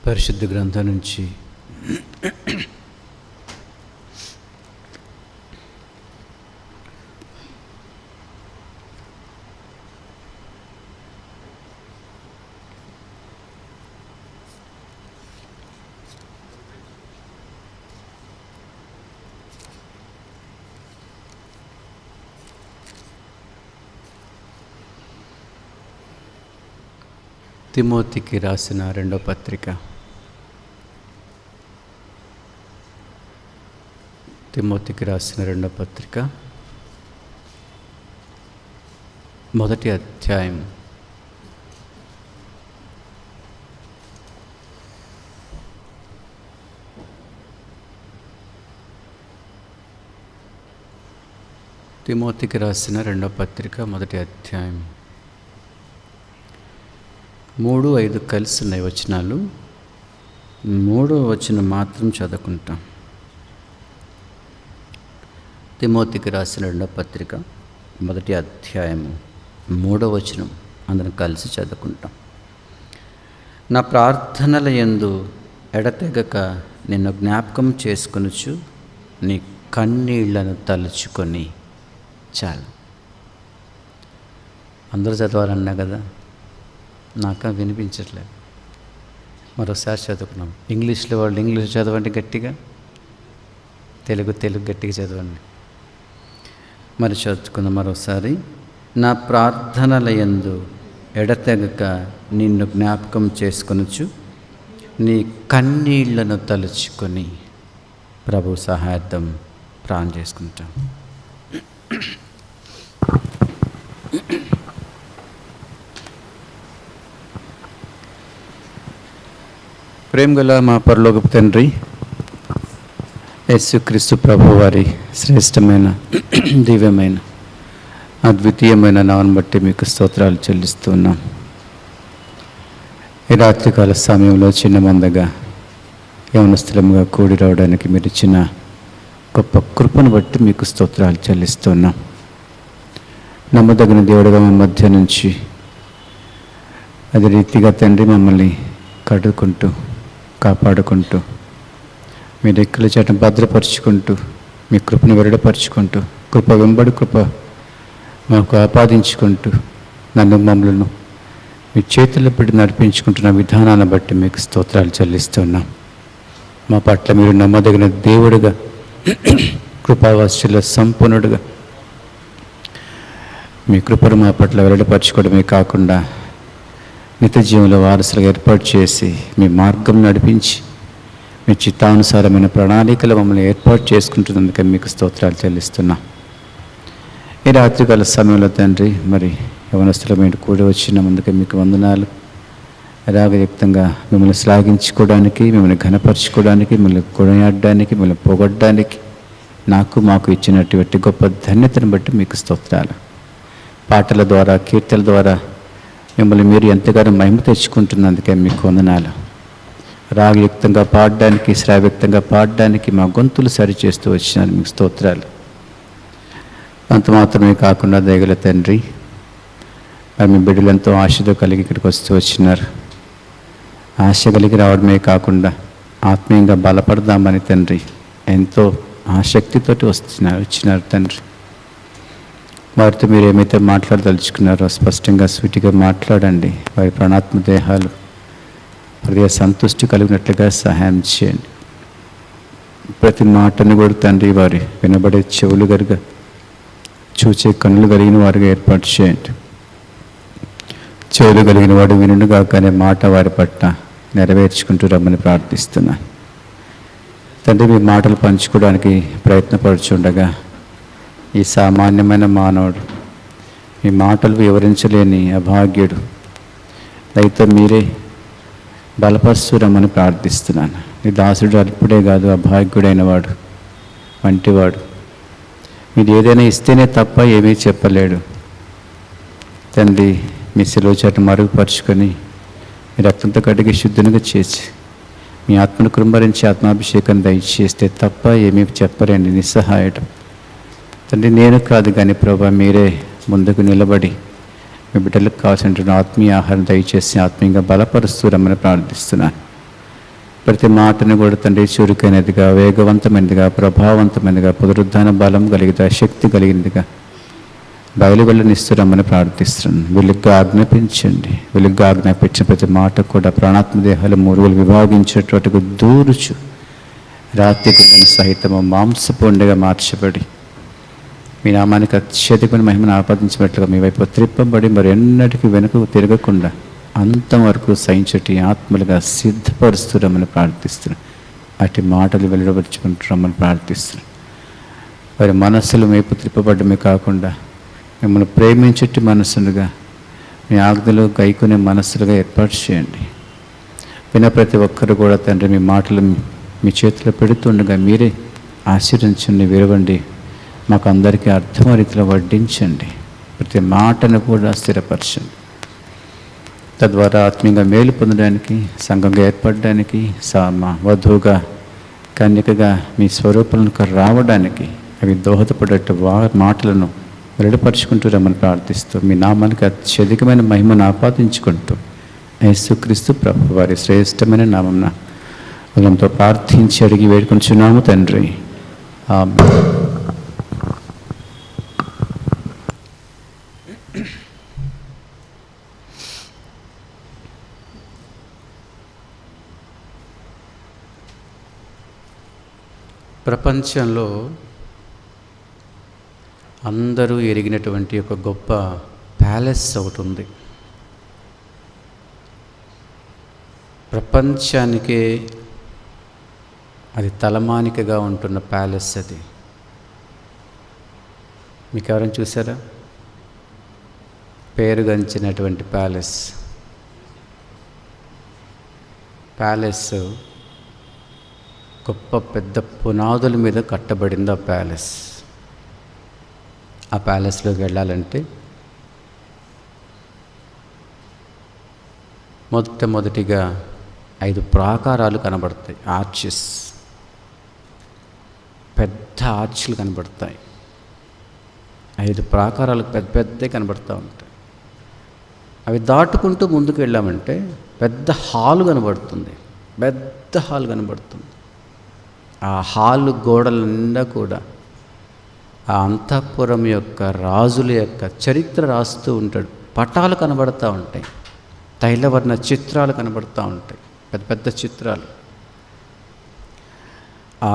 పరిశుద్ధ గ్రంథం నుంచి తిమోతికి రాసిన రెండో పత్రిక. తిమోతికి రాసిన రెండో పత్రిక మొదటి అధ్యాయం. తిమోతికి రాసిన రెండో పత్రిక మొదటి అధ్యాయం 3-5 కలిసి ఉన్నాయి వచనాలు. 3వ వచనం మాత్రం చదువుకుంటాం. తిమోతికి రాసిన రెండో పత్రిక మొదటి అధ్యాయము 3వ వచనం అందరం కలిసి చదువుకుంటాం. నా ప్రార్థనల యందు ఎడతెగక నిన్ను జ్ఞాపకం చేసుకొనుచు నీ కన్నీళ్లను తలుచుకొని. చాలు, అందరూ చదవాలన్నా కదా, నాక వినిపించట్లేదు. మరోసారి చదువుకున్నాం. ఇంగ్లీష్లో వాళ్ళు ఇంగ్లీష్ చదవండి గట్టిగా, తెలుగు గట్టిగా చదవండి. మరి చదువుకుందాం మరోసారి. నా ప్రార్థనల యందు ఎడతెగక నిన్ను జ్ఞాపకం చేసుకొనుచు నీ కన్నీళ్లను తలుచుకొని. ప్రభు సహాయం ప్రార్థన చేసుకుంటాం. ప్రేమగల మా పరలోకపు తండ్రి, యేసుక్రీస్తు ప్రభు వారి శ్రేష్టమైన దివ్యమైన అద్వితీయమైన నామమును బట్టి మీకు స్తోత్రాలు చెల్లిస్తున్నాం. ఈ రాత్రికాల సమయంలో చిన్న మందగా యవనస్తులముగా కూడి రావడానికి మీరు ఇచ్చిన గొప్ప కృపను బట్టి మీకు స్తోత్రాలు చెల్లిస్తున్నాం. నమ్మదగిన దేవుడుగా మా మధ్య నుంచి అదే రీతిగా తండ్రి మమ్మల్ని కడుక్కుంటూ కాపాడుకుంటూ మీ రెక్కల చాటున భద్రపరుచుకుంటూ మీ కృపను వెల్లడిపరుచుకుంటూ కృప వెంబడి కృప మాకు ఆపాదించుకుంటూ నన్ను మమ్మలను మీ చేతుల్లో పెట్టి నడిపించుకుంటున్న విధానాన్ని బట్టి మీకు స్తోత్రాలు చెల్లిస్తున్నాం. మా పట్ల మీరు నమ్మదగిన దేవుడుగా, కృపావాస్యుల సంపూర్ణుడుగా మీ కృపను మా పట్ల వెల్లడిపరచుకోవడమే కాకుండా నిత్య జీవంలో వారసులుగా ఏర్పాటు చేసి మీ మార్గం నడిపించి మీ చిత్తానుసారమైన ప్రణాళికలు మమ్మల్ని ఏర్పాటు చేసుకుంటున్నందుకే మీకు స్తోత్రాలు చెల్లిస్తున్నాం. ఈ రాత్రికాల సమయంలో తండ్రి మరి యవనస్తుల మీరు కూడి వచ్చినందుకే మీకు వందనాలు. రాగయుక్తంగా మిమ్మల్ని శ్లాఘించుకోవడానికి, మిమ్మల్ని ఘనపరచుకోవడానికి, మిమ్మల్ని కొనియాడడానికి, మిమ్మల్ని పొగడ్డానికి మాకు ఇచ్చినటువంటి గొప్ప ధన్యతను బట్టి మీకు స్తోత్రాలు. పాటల ద్వారా, కీర్తల ద్వారా మిమ్మల్ని మీరు ఎంతగానో మహిమ తెచ్చుకుంటున్నందుకే మీకు వందనాలు. రాగయుక్తంగా పాడడానికి, శ్రావ్యక్తంగా పాడడానికి మా గొంతులు సరిచేస్తూ వచ్చినారు, మీకు స్తోత్రాలు. అంత మాత్రమే కాకుండా దయగల తండ్రి, మరి మీ బిడ్డలంతో ఆశతో కలిగి ఇక్కడికి వస్తూ వచ్చినారు. ఆశ కలిగి రావడమే కాకుండా ఆత్మీయంగా బలపడదామని తండ్రి ఎంతో ఆసక్తితోటి వచ్చినారు తండ్రి. వారితో మీరు ఏమైతే మాట్లాడదలుచుకున్నారో స్పష్టంగా స్వీటిగా మాట్లాడండి. వారి ప్రాణాత్మ దేహాలు హృదయ సంతృష్టి కలిగినట్లుగా సహాయం చేయండి. ప్రతి మాటను కూడా తండ్రి వారి వినబడే చెవులు గరుగా, చూచే కన్నులు కలిగిన వారిగా ఏర్పాటు చేయండి. చెవులు కలిగిన వాడు వినుగాకనే మాట వారి పట్ల నెరవేర్చుకుంటూ రమ్మని ప్రార్థిస్తున్నాను తండ్రి. మీ మాటలు పంచుకోవడానికి ప్రయత్నపడుచుండగా ఈ సామాన్యమైన మానవుడు, మీ మాటలు వివరించలేని అభాగ్యుడు, దయతో మీరే బలపరుస్తురమ్మని ప్రార్థిస్తున్నాను. ఈ దాసుడు అల్పుడే కాదు, అభాగ్యుడైన వాడు వంటివాడు. మీరు ఏదైనా ఇస్తేనే తప్ప ఏమీ చెప్పలేడు తండ్రి. మీ శిలువ చాటును మరుగుపరుచుకొని మీ రక్తంతో కడిగి శుద్ధునిగా చేసి మీ ఆత్మను కృంభరించి ఆత్మాభిషేకం దయచేస్తే తప్ప ఏమీ చెప్పలేండి నిస్సహాయడం తండ్రి. నేను కాదు కానీ ప్రభా మీరే ముందుకు నిలబడి మీ బిడ్డలకు కావాల్సినటువంటి ఆత్మీయ ఆహారం దయచేసి ఆత్మీయంగా బలపరుస్తూ రమ్మని ప్రార్థిస్తున్నాను. ప్రతి మాటను కూడా తండ్రి చురుకైనదిగా, వేగవంతమైనదిగా, ప్రభావవంతమైనదిగా, పునరుద్ధాన బలం కలిగిగా, శక్తి కలిగినదిగా బయలువెళ్ళనిస్తురమ్మని ప్రార్థిస్తున్నాను. వెలుగ్గా ఆజ్ఞాపించండి. వెలుగ్గా ఆజ్ఞాపించిన ప్రతి మాట కూడా ప్రాణాత్మ దేహాలు మూరుగులు విభాగించేటట్టుగా దూరుచు రాత్రి గుండెను సహితము మాంసపు ఉండగా మార్చబడి మీ నామానికి అత్యధికమైన మహిమను ఆపాదించినట్లుగా మీ వైపు త్రిప్పబడి మరి ఎన్నటికీ వెనుకకు తిరగకుండా అంతవరకు సహించటి ఆత్మలుగా సిద్ధపరుస్తురమ్మని ప్రార్థిస్తున్నాను. అటు మాటలు వెలువడుచుకుంటున్నామని ప్రార్థిస్తున్నాను. వారి మనస్సులు వైపు త్రిప్పబడమే కాకుండా మిమ్మల్ని ప్రేమించేటి మనస్సులుగా, మీ ఆజ్ఞలు గైకొనే మనస్సులుగా ఏర్పాటు చేయండి. విన్న ప్రతి ఒక్కరు కూడా తండ్రి మీ మాటలు మీ చేతిలో పెడుతుండగా మీరే ఆశీర్వదించండి, విరవండి, మాకు అందరికీ అర్థమయ్యే రీతిలో వడ్డించండి. ప్రతి మాటను కూడా స్థిరపరచండి. తద్వారా ఆత్మీయంగా మేలు పొందడానికి, సంఘంగా ఏర్పడడానికి, వధువుగా కన్యకగా మీ స్వరూపాలకు రావడానికి అవి దోహదపడేట్టు మాటలను వెల్లడిపరుచుకుంటూ రమ్మని ప్రార్థిస్తూ మీ నామానికి అత్యధికమైన మహిమను ఆపాదించుకుంటూ యేసుక్రీస్తు ప్రభు వారి శ్రేష్టమైన నామమున ఉదయంతో ప్రార్థించి అడిగి వేడుకొంచున్నాము తండ్రి. ఆమేన్. ప్రపంచంలో అందరూ ఎరిగినటువంటి ఒక గొప్ప ప్యాలెస్ ఒకటి ఉంది. ప్రపంచానికే అది తలమానికగా ఉంటున్న ప్యాలెస్ అది. మీకు ఎవరైనా చూసారా? పేరుగంచినటువంటి ప్యాలెస్ గొప్ప పెద్ద పునాదుల మీద కట్టబడింది ఆ ప్యాలెస్. ఆ ప్యాలెస్లోకి వెళ్ళాలంటే మొదటిగా 5 ప్రాకారాలు కనబడతాయి. ఆర్చెస్, పెద్ద ఆర్చ్లు కనబడతాయి. 5 ప్రాకారాలు పెద్ద పెద్దవి కనబడుతూ ఉంటాయి. అవి దాటుకుంటూ ముందుకు వెళ్ళామంటే పెద్ద హాలు కనబడుతుంది. పెద్ద హాల్ కనబడుతుంది. ఆ హాలు గోడల నిండా కూడా ఆ అంతఃపురం యొక్క రాజుల యొక్క చరిత్ర రాస్తూ ఉంటాడు. పటాలు కనబడుతూ ఉంటాయి. తైలవర్ణ చిత్రాలు కనబడుతూ ఉంటాయి. పెద్ద పెద్ద చిత్రాలు. ఆ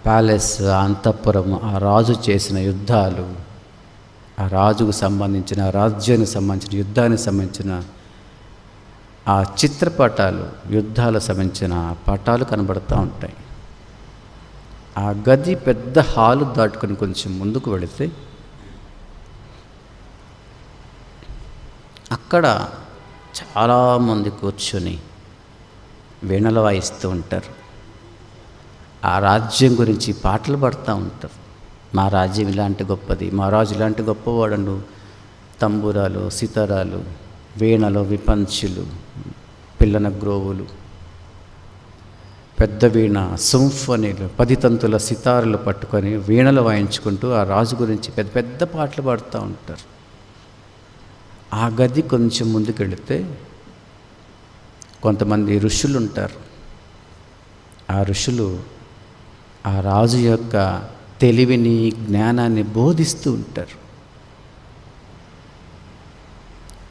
ప్యాలెస్, ఆ అంతఃపురం, ఆ రాజు చేసిన యుద్ధాలు, ఆ రాజుకు సంబంధించిన, రాజ్యానికి సంబంధించిన, యుద్ధానికి సంబంధించిన ఆ చిత్రపటాలు, యుద్ధాలకు సంబంధించిన పటాలు కనబడుతూ ఉంటాయి. ఆ గది పెద్ద హాలు దాటుకొని కొంచెం ముందుకు వెళితే అక్కడ చాలామంది కూర్చొని వీణలు వాయిస్తూ ఉంటారు. ఆ రాజ్యం గురించి పాటలు పాడుతూ ఉంటారు. మా రాజ్యం ఇలాంటి గొప్పది, మా రాజు ఇలాంటి గొప్పవాడు. తంబూరాలు, సితారాలు, వీణలు, విపంచులు, పిల్లన గ్రోవులు, పెద్ద వీణ, సింఫనీలు, 10 తంతుల సితారులు పట్టుకొని వీణలు వాయించుకుంటూ ఆ రాజు గురించి పెద్ద పెద్ద పాటలు పాడుతూ ఉంటారు. ఆ గది కొంచెం ముందుకెళితే కొంతమంది ఋషులు ఉంటారు. ఆ ఋషులు ఆ రాజు యొక్క తెలివిని, జ్ఞానాన్ని బోధిస్తూ ఉంటారు.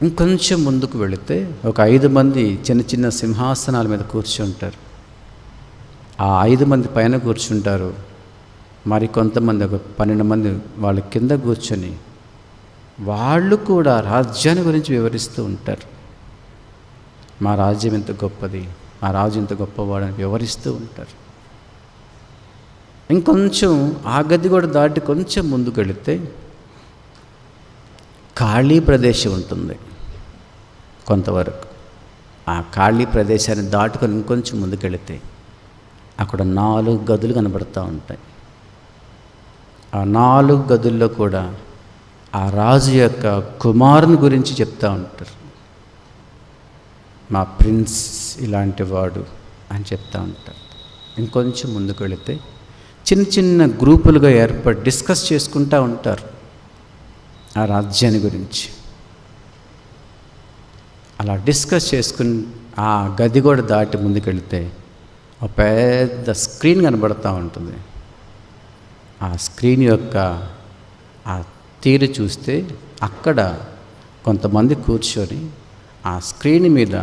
ఇంకొంచెం ముందుకు వెళితే ఒక 5 మంది చిన్న చిన్న సింహాసనాల మీద కూర్చుంటారు. ఆ 5 మంది పైన కూర్చుంటారు. మరి కొంతమంది ఒక 12 మంది వాళ్ళ కింద కూర్చొని వాళ్ళు కూడా రాజ్యాన్ని గురించి వివరిస్తూ ఉంటారు. మా రాజ్యం ఎంత గొప్పది, మా రాజు ఎంత గొప్పవాడని వివరిస్తూ ఉంటారు. ఇంకొంచెం ఆ గది కూడా దాటి కొంచెం ముందుకు వెళితే ఖాళీ ప్రదేశం ఉంటుంది. కొంతవరకు ఆ ఖాళీ ప్రదేశాన్ని దాటుకొని ఇంకొంచెం ముందుకెళితే అక్కడ 4 గదులు కనబడుతూ ఉంటాయి. ఆ 4 గదుల్లో కూడా ఆ రాజు యొక్క కుమారుని గురించి చెప్తూ ఉంటారు. మా ప్రిన్స్ ఇలాంటి వాడు అని చెప్తూ ఉంటారు. ఇంకొంచెం ముందుకు వెళితే చిన్న చిన్న గ్రూపులుగా ఏర్పడి డిస్కస్ చేసుకుంటూ ఉంటారు ఆ రాజ్యాన్ని గురించి. అలా డిస్కస్ చేసుకుని ఆ గది కూడా దాటి ముందుకెళితే ఒక పెద్ద స్క్రీన్ కనబడుతూ ఉంటుంది. ఆ స్క్రీన్ యొక్క ఆ తీరు చూస్తే అక్కడ కొంతమంది కూర్చొని ఆ స్క్రీన్ మీద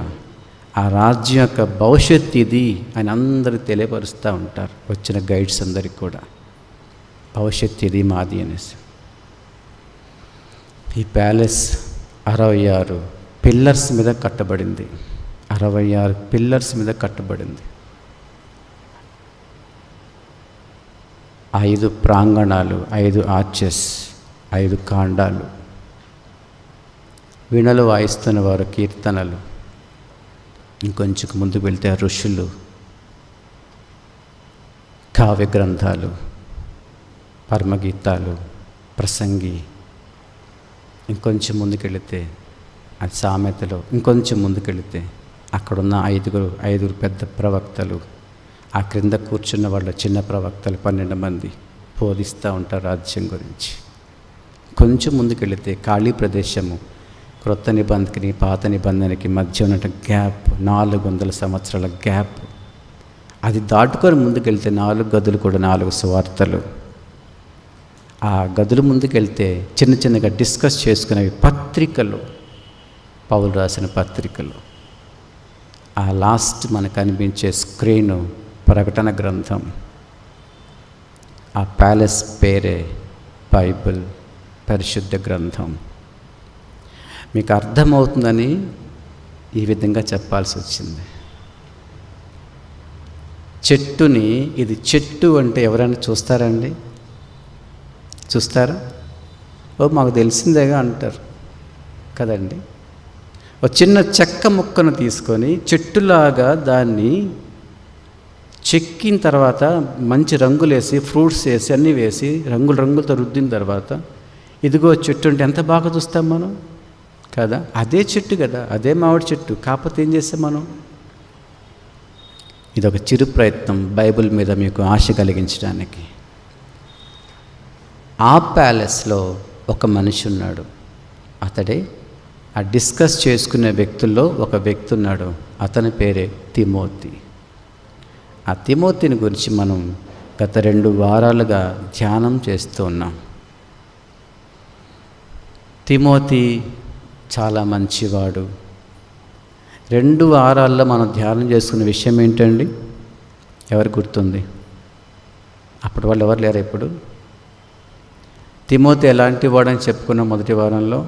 ఆ రాజ్యం యొక్క భవిష్యత్తు ఇది అని అందరికి తెలియపరుస్తూ ఉంటారు. వచ్చిన గైడ్స్ అందరికి కూడా భవిష్యత్తు ఇది మాది అనేసి. ఈ ప్యాలెస్ 66 పిల్లర్స్ మీద కట్టబడింది. 66 పిల్లర్స్ మీద కట్టబడింది. 5 ప్రాంగణాలు, 5 ఆర్చెస్, 5 కాండాలు, వీణలు వాయిస్తున్న వారు కీర్తనలు, ఇంకొంచెం ముందుకు వెళ్తే ఋషులు, కావ్య గ్రంథాలు, పరమగీతాలు, ప్రసంగి, ఇంకొంచెం ముందుకెళితే అది సామెతలు, ఇంకొంచెం ముందుకెళితే అక్కడున్న 5 పెద్ద ప్రవక్తలు, ఆ క్రింద కూర్చున్న వాళ్ళ చిన్న ప్రవక్తలు 12 మంది బోధిస్తూ ఉంటారు రాజ్యం గురించి. కొంచెం ముందుకెళితే ఖాళీ ప్రదేశము, క్రొత్త నిబంధనకి పాత నిబంధనకి మధ్య ఉన్న గ్యాప్, 400 సంవత్సరాల గ్యాప్, అది దాటుకొని ముందుకెళ్తే 4 గదులు కూడా 4 సువార్తలు. ఆ గదులు ముందుకెళ్తే చిన్న చిన్నగా డిస్కస్ చేసుకునేవి పత్రికలు, పౌలు రాసిన పత్రికలు. ఆ లాస్ట్ మనకు అనిపించే స్క్రీను ప్రకటన గ్రంథం. ఆ ప్యాలెస్ పేరే బైబిల్, పరిశుద్ధ గ్రంథం. మీకు అర్థమవుతుందని ఈ విధంగా చెప్పాల్సి వచ్చింది. చెట్టుని, ఇది చెట్టు అంటే ఎవరైనా చూస్తారండి? చూస్తారా? ఓ మాకు తెలిసిందేగా అంటారు కదండి. ఒక చిన్న చెక్క ముక్కను తీసుకొని చెట్టులాగా దాన్ని చెక్కిన తర్వాత మంచి రంగులు వేసి, ఫ్రూట్స్ వేసి, అన్నీ వేసి రంగులతో రుద్దిన తర్వాత ఇదిగో చెట్టు అంటే ఎంత బాగా చూస్తాం మనం కదా. అదే చెట్టు కదా, అదే మామిడి చెట్టు. కాకపోతే ఏం చేస్తాం మనం? ఇదొక చిరు ప్రయత్నం బైబిల్ మీద మీకు ఆశ కలిగించడానికి. ఆ ప్యాలెస్లో ఒక మనిషి ఉన్నాడు. అతడే ఆ డిస్కస్ చేసుకునే వ్యక్తుల్లో ఒక వ్యక్తి ఉన్నాడు. అతని పేరే తిమోతి. ఆ తిమోతిని గురించి మనం గత 2 వారాలుగా ధ్యానం చేస్తూ ఉన్నాం. తిమోతి చాలా మంచివాడు. 2 వారాల్లో మనం ధ్యానం చేసుకున్న విషయం ఏంటండి? ఎవరు గుర్తుంది? అప్పటి వాళ్ళు ఎవరు లేరు ఇప్పుడు? తిమోతి ఎలాంటి వాడని చెప్పుకున్న మొదటి వారంలో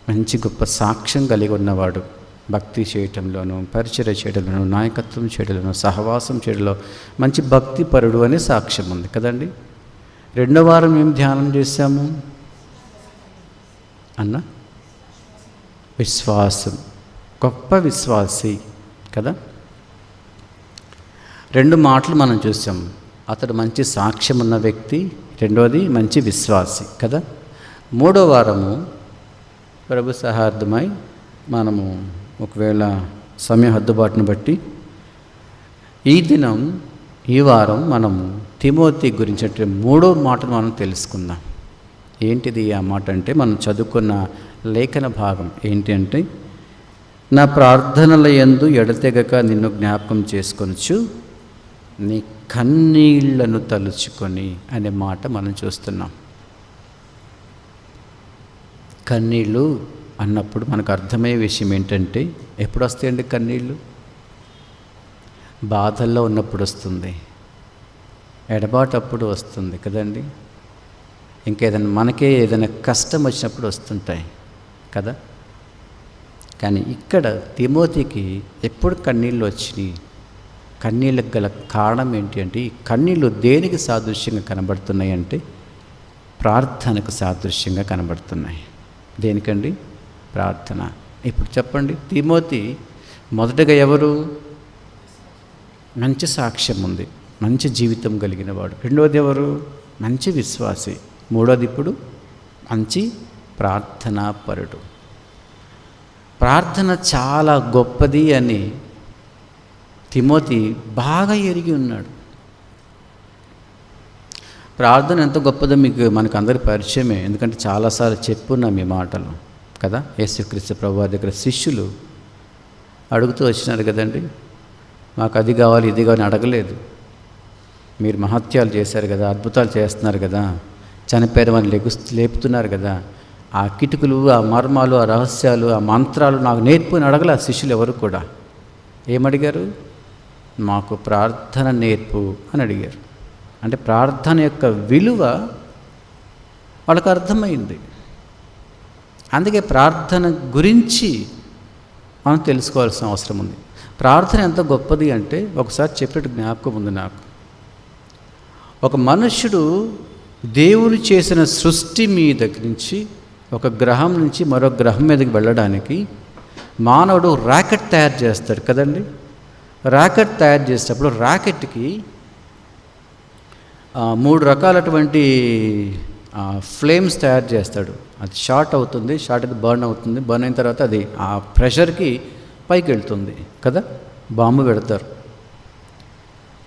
మంచి గొప్ప సాక్ష్యం కలిగి ఉన్నవాడు. భక్తి చేయటంలోనూ, పరిచర్య చేయడంలోనూ, నాయకత్వం చేయడంలోనూ, సహవాసం చేయడంలో మంచి భక్తిపరుడు అనే సాక్ష్యం ఉంది కదండి. 2వ వారం ఏం ధ్యానం చేశాము అన్న? విశ్వాసం, గొప్ప విశ్వాసి కదా. 2 మాటలు మనం చూసాం. అతడు మంచి సాక్ష్యం ఉన్న వ్యక్తి, రెండోది మంచి విశ్వాసి కదా. 3వ వారము ప్రభు సహార్థమై మనము ఒకవేళ సమయ హద్దుబాటును బట్టి ఈ వారం మనము తిమోతి గురించి 3వ మాటను మనం తెలుసుకుందాం. ఏంటిది ఆ మాట అంటే, మనం చదువుకున్న లేఖన భాగం ఏంటి అంటే, నా ప్రార్థనల యందు ఎడతెగక నిన్ను జ్ఞాపకం చేసుకొనొచ్చు, నీ కన్నీళ్లను తలుచుకొని అనే మాట మనం చూస్తున్నాం. కన్నీళ్ళు అన్నప్పుడు మనకు అర్థమయ్యే విషయం ఏంటంటే, ఎప్పుడు వస్తాయండి కన్నీళ్ళు? బాధల్లో ఉన్నప్పుడు వస్తుంది, ఎడబాటప్పుడు వస్తుంది కదండి, ఇంకేదైనా మనకే ఏదైనా కష్టం వచ్చినప్పుడు వస్తుంటాయి కదా. కానీ ఇక్కడ తిమోతికి ఎప్పుడు కన్నీళ్ళు వచ్చినాయి? కన్నీళ్ళకు గల కారణం ఏంటి అంటే, ఈ కన్నీళ్ళు దేనికి సాదృశ్యంగా కనబడుతున్నాయి అంటే, ప్రార్థనకు సాదృశ్యంగా కనబడుతున్నాయి. దేనికండి? ప్రార్థన. ఇప్పుడు చెప్పండి, తిమోతి మొదటగా ఎవరు? మంచి సాక్ష్యం ఉంది, మంచి జీవితం కలిగిన వాడు. రెండవది ఎవరు? మంచి విశ్వాసి. మూడోది ఇప్పుడు మంచి ప్రార్థనాపరుడు. ప్రార్థన చాలా గొప్పది అని తిమోతి బాగా ఎరిగి ఉన్నాడు. ప్రార్థన ఎంత గొప్పదో మనకు అందరి పరిచయమే, ఎందుకంటే చాలాసార్లు చెప్పున్నాం ఈ మాటలు కదా. యేసుక్రీస్తు ప్రభువారి దగ్గర శిష్యులు అడుగుతూ వచ్చినారు కదండి, మాకు అది కావాలి ఇది కావాలి అడగలేదు. మీరు మహత్యాలు చేశారు కదా, అద్భుతాలు చేస్తున్నారు కదా, చనిపోయిన వారిని లేపుతున్నారు కదా, ఆ కిటుకులు, ఆ మర్మాలు, ఆ రహస్యాలు, ఆ మంత్రాలు నాకు నేర్పుని అడగలే శిష్యులు ఎవరు కూడా. ఏమడిగారు? మాకు ప్రార్థన నేర్పు అని అడిగారు. అంటే ప్రార్థన యొక్క విలువ వాళ్ళకు అర్థమైంది. అందుకే ప్రార్థన గురించి మనం తెలుసుకోవాల్సిన అవసరం ఉంది. ప్రార్థన ఎంత గొప్పది అంటే ఒకసారి చెప్పేట్టు జ్ఞాపకం ఉంది నాకు. ఒక మనుష్యుడు దేవుడు చేసిన సృష్టి మీద నుంచి ఒక గ్రహం నుంచి మరొక గ్రహం మీదకి వెళ్ళడానికి మానవుడు రాకెట్ తయారు చేస్తాడు కదండి. రాకెట్ తయారు చేసేటప్పుడు రాకెట్కి 3 రకాలటువంటి ఫ్లేమ్స్ తయారు చేస్తాడు. అది షార్ట్ అవుతుంది, షార్ట్ అయితే బర్న్ అవుతుంది, బర్న్ అయిన తర్వాత అది ఆ ప్రెషర్కి పైకి వెళ్తుంది కదా. బాంబు పెడతారు,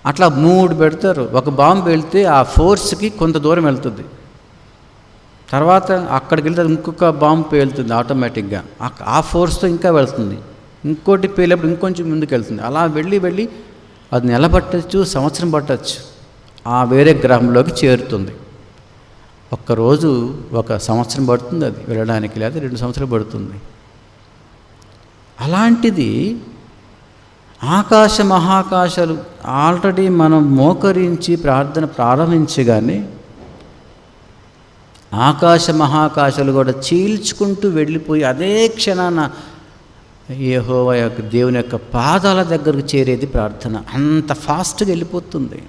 అట్లా 3 పెడతారు. ఒక బాంబు వెళ్తే ఆ ఫోర్స్కి కొంత దూరం వెళ్తుంది, తర్వాత అక్కడికి వెళ్తే ఇంకొక బాంబు పేలుతుంది ఆటోమేటిక్గా, ఆ ఫోర్స్తో ఇంకా వెళ్తుంది, ఇంకోటి పేలేప్పుడు ఇంకొంచెం ముందుకు వెళ్తుంది. అలా వెళ్ళి అది నిలబట్టచ్చు, సంవత్సరం పట్టచ్చు, ఆ వేరే గ్రహంలోకి చేరుతుంది. ఒక్కరోజు 1 సంవత్సరం పడుతుంది అది వెళ్ళడానికి, లేదా 2 సంవత్సరాలు పడుతుంది. అలాంటిది ఆకాశ మహాకాశాలు ఆల్రెడీ మనం మోకరించి ప్రార్థన ప్రారంభించగానే ఆకాశ మహాకాశాలు కూడా చీల్చుకుంటూ వెళ్ళిపోయి అదే క్షణాన యెహోవా యొక్క దేవుని యొక్క పాదాల దగ్గరకు చేరేది ప్రార్థన. అంత ఫాస్ట్గా వెళ్ళిపోతుంది,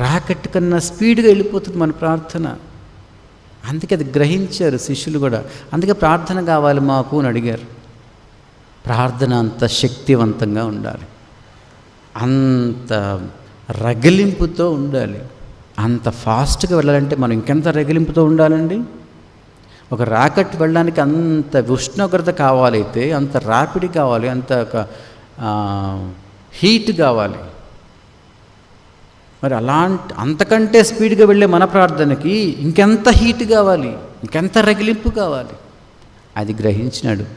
రాకెట్ కన్నా స్పీడ్గా వెళ్ళిపోతుంది మన ప్రార్థన. అందుకే అది గ్రహించారు శిష్యులు కూడా. అందుకే ప్రార్థన కావాలి మాకు అని అడిగారు. ప్రార్థన అంత శక్తివంతంగా ఉండాలి, అంత రగిలింపుతో ఉండాలి. అంత ఫాస్ట్గా వెళ్ళాలంటే మనం ఇంకెంత రగిలింపుతో ఉండాలండి. ఒక రాకెట్ వెళ్ళడానికి అంత ఉష్ణోగ్రత కావాలైతే, అంత ర్యాపిడ్ కావాలి, అంత హీట్ కావాలి. మరి అంతకంటే స్పీడ్గా వెళ్ళే మన ప్రార్థనకి ఇంకెంత హీట్ కావాలి, ఇంకెంత రగిలింపు కావాలి. అది గ్రహించినాడు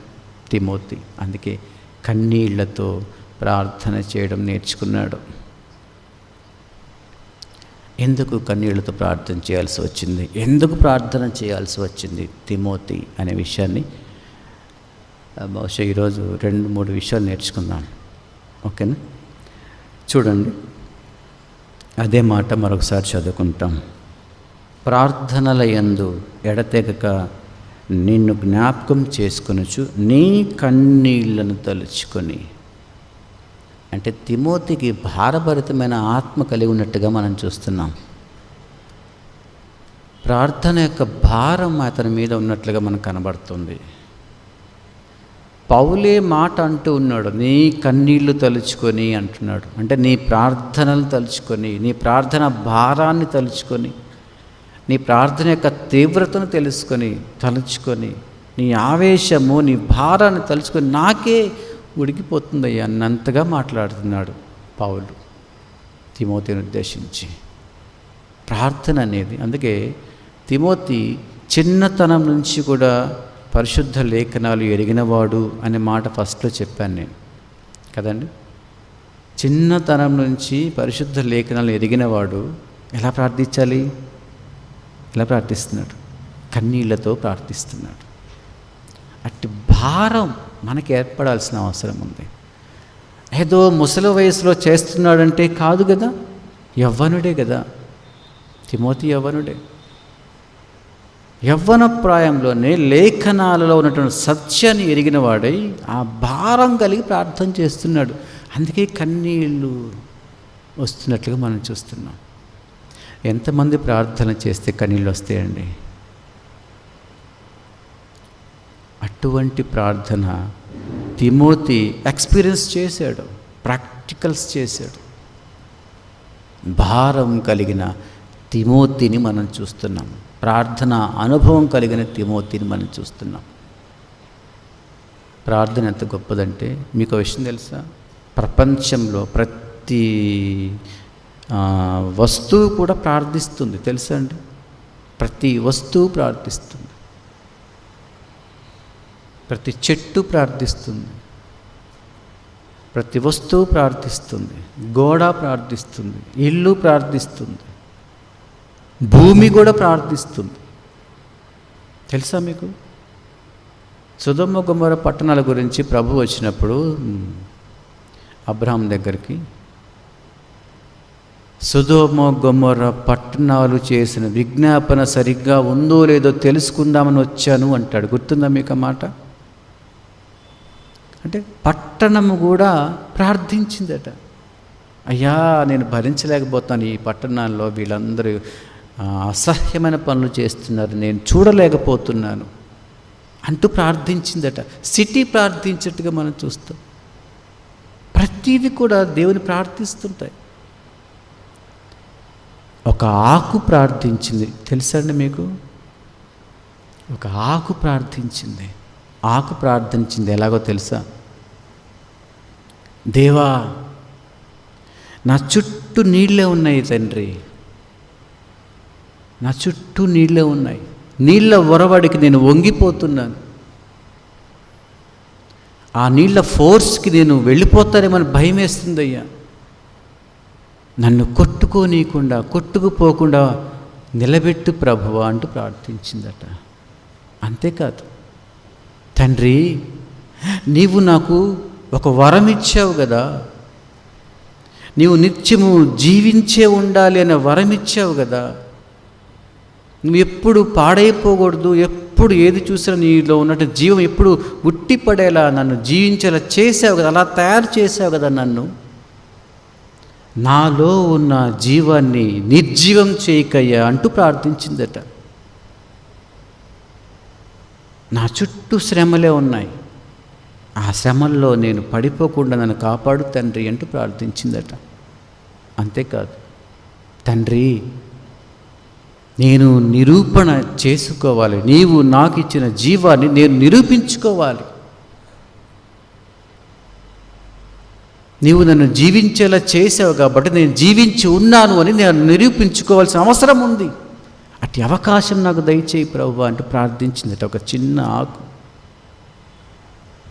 తిమోతి. అందుకే కన్నీళ్లతో ప్రార్థన చేయడం నేర్చుకున్నాడు. ఎందుకు కన్నీళ్లతో ప్రార్థన చేయాల్సి వచ్చింది, ఎందుకు ప్రార్థన చేయాల్సి వచ్చింది తిమోతి అనే విషయాన్ని బహుశా ఈరోజు 2-3 విషయాలు నేర్చుకుందాం. ఓకేనా? చూడండి, అదే మాట మరొకసారి చదువుకుంటాం. ప్రార్థనల యందు ఎడతెగక నిన్ను జ్ఞాపకం చేసుకొనుచు నీ కన్నీళ్లను తలుచుకొని. అంటే తిమోతికి భారభరితమైన ఆత్మ కలిగి ఉన్నట్టుగా మనం చూస్తున్నాం. ప్రార్థన యొక్క భారం అతని మీద ఉన్నట్లుగా మనకు కనబడుతుంది. పౌలే మాట అంటూ ఉన్నాడు, నీ కన్నీళ్లు తలుచుకొని అంటున్నాడు. అంటే నీ ప్రార్థనలు తలుచుకొని, నీ ప్రార్థన భారాన్ని తలుచుకొని, నీ ప్రార్థన యొక్క తీవ్రతను తలుచుకొని, నీ ఆవేశము, నీ భారాన్ని తలుచుకొని, నాకే ఉడికిపోతుందయ్యా అన్నంతగా మాట్లాడుతున్నాడు పౌలు తిమోతిని ఉద్దేశించి. ప్రార్థన అనేది, అందుకే తిమోతి చిన్నతనం నుంచి కూడా పరిశుద్ధ లేఖనాలు ఎరిగినవాడు అనే మాట ఫస్ట్లో చెప్పాను నేను కదండి. చిన్నతనం నుంచి పరిశుద్ధ లేఖనాలు ఎరిగినవాడు ఎలా ప్రార్థించాలి? ఎలా ప్రార్థిస్తున్నాడు? కన్నీళ్లతో ప్రార్థిస్తున్నాడు. అట్టి భారం మనకి ఏర్పడాల్సిన అవసరం ఉంది. ఏదో ముసలి వయసులో చేస్తున్నాడంటే కాదు కదా, యవ్వనుడే కదా తిమోతి, యవ్వనుడే. యవ్వన ప్రాయంలోనే లేఖనాలలో ఉన్నటువంటి సత్యాన్ని ఎరిగిన వాడై ఆ భారం కలిగి ప్రార్థన చేస్తున్నాడు. అందుకే కన్నీళ్ళు వస్తున్నట్లుగా మనం చూస్తున్నాం. ఎంతమంది ప్రార్థన చేస్తే కన్నీళ్ళు వస్తాయండి? అటువంటి ప్రార్థన తిమోతి ఎక్స్పీరియన్స్ చేశాడు, ప్రాక్టికల్స్ చేశాడు. భారం కలిగిన తిమోతిని మనం చూస్తున్నాం, ప్రార్థన అనుభవం కలిగిన తిమోతిని మనం చూస్తున్నాం. ప్రార్థన ఎంత గొప్పదంటే మీకు విషయం తెలుసా? ప్రపంచంలో ప్రతి వస్తువు కూడా ప్రార్థిస్తుంది, తెలుసా అండి? ప్రతి వస్తువు ప్రార్థిస్తుంది, ప్రతి చెట్టు ప్రార్థిస్తుంది, ప్రతి వస్తువు ప్రార్థిస్తుంది, గోడ ప్రార్థిస్తుంది, ఇల్లు ప్రార్థిస్తుంది, భూమి కూడా ప్రార్థిస్తుంది. తెలుసా మీకు? సొదొమ గొమొర్రా పట్టణాల గురించి ప్రభు వచ్చినప్పుడు అబ్రహాం దగ్గరికి, సొదొమ గొమొర్రా పట్టణాలు చేసిన విజ్ఞాపన సరిగ్గా ఉందో లేదో తెలుసుకుందామని వచ్చాను అంటాడు. గుర్తుందా మీకు ఆ మాట? అంటే పట్టణము కూడా ప్రార్థించిందట. అయ్యా, నేను భరించలేకపోతాను, ఈ పట్టణాల్లో వీళ్ళందరూ అసహ్యమైన పనులు చేస్తున్నారు, నేను చూడలేకపోతున్నాను అంటూ ప్రార్థించిందట. సిటీ ప్రార్థించేట్టుగా మనం చూస్తాం. ప్రతిదీ కూడా దేవుని ప్రార్థిస్తుంటాయి. ఒక ఆకు ప్రార్థించింది, తెలుసా అండి మీకు? ఒక ఆకు ప్రార్థించింది. ఆకు ప్రార్థించింది ఎలాగో తెలుసా? దేవా, నా చుట్టూ నీళ్ళే ఉన్నాయి తండ్రి, నా చుట్టూ నీళ్ళే ఉన్నాయి, నీళ్ళ ఒరవడికి నేను వంగిపోతున్నాను, ఆ నీళ్ళ ఫోర్స్కి నేను వెళ్ళిపోతానేమని భయం వేస్తుందయ్యా, నన్ను కొట్టుకుపోకుండా నిలబెట్టు ప్రభువా అంటూ ప్రార్థించిందట. అంతేకాదు, తండ్రి, నీవు నాకు ఒక వరం ఇచ్చావు కదా, నీవు నిత్యము జీవించే ఉండాలి అనే వరం ఇచ్చావు కదా, నువ్వు ఎప్పుడు పాడైపోకూడదు, ఎప్పుడు ఏది చూసినా నీలో ఉన్నట్టు జీవం ఎప్పుడు ఉట్టిపడేలా నన్ను జీవించేలా చేసావు కదా, అలా తయారు చేసావు కదా నన్ను, నాలో ఉన్న జీవాన్ని నిర్జీవం చేయకయ్యా అంటూ ప్రార్థించిందట. నా చుట్టూ శ్రమలే ఉన్నాయి, ఆ శ్రమల్లో నేను పడిపోకుండా నన్ను కాపాడు తండ్రి అంటూ ప్రార్థించిందట. అంతేకాదు, తండ్రి, నేను నిరూపణ చేసుకోవాలి, నీవు నాకు ఇచ్చిన జీవాన్ని నేను నిరూపించుకోవాలి, నీవు నన్ను జీవించేలా చేసావు కాబట్టి నేను జీవించి ఉన్నాను అని నేను నిరూపించుకోవాల్సిన అవసరం ఉంది, అట్టి అవకాశం నాకు దయచేయి ప్రభువా అంటూ ప్రార్థించిందట. ఒక చిన్న ఆకు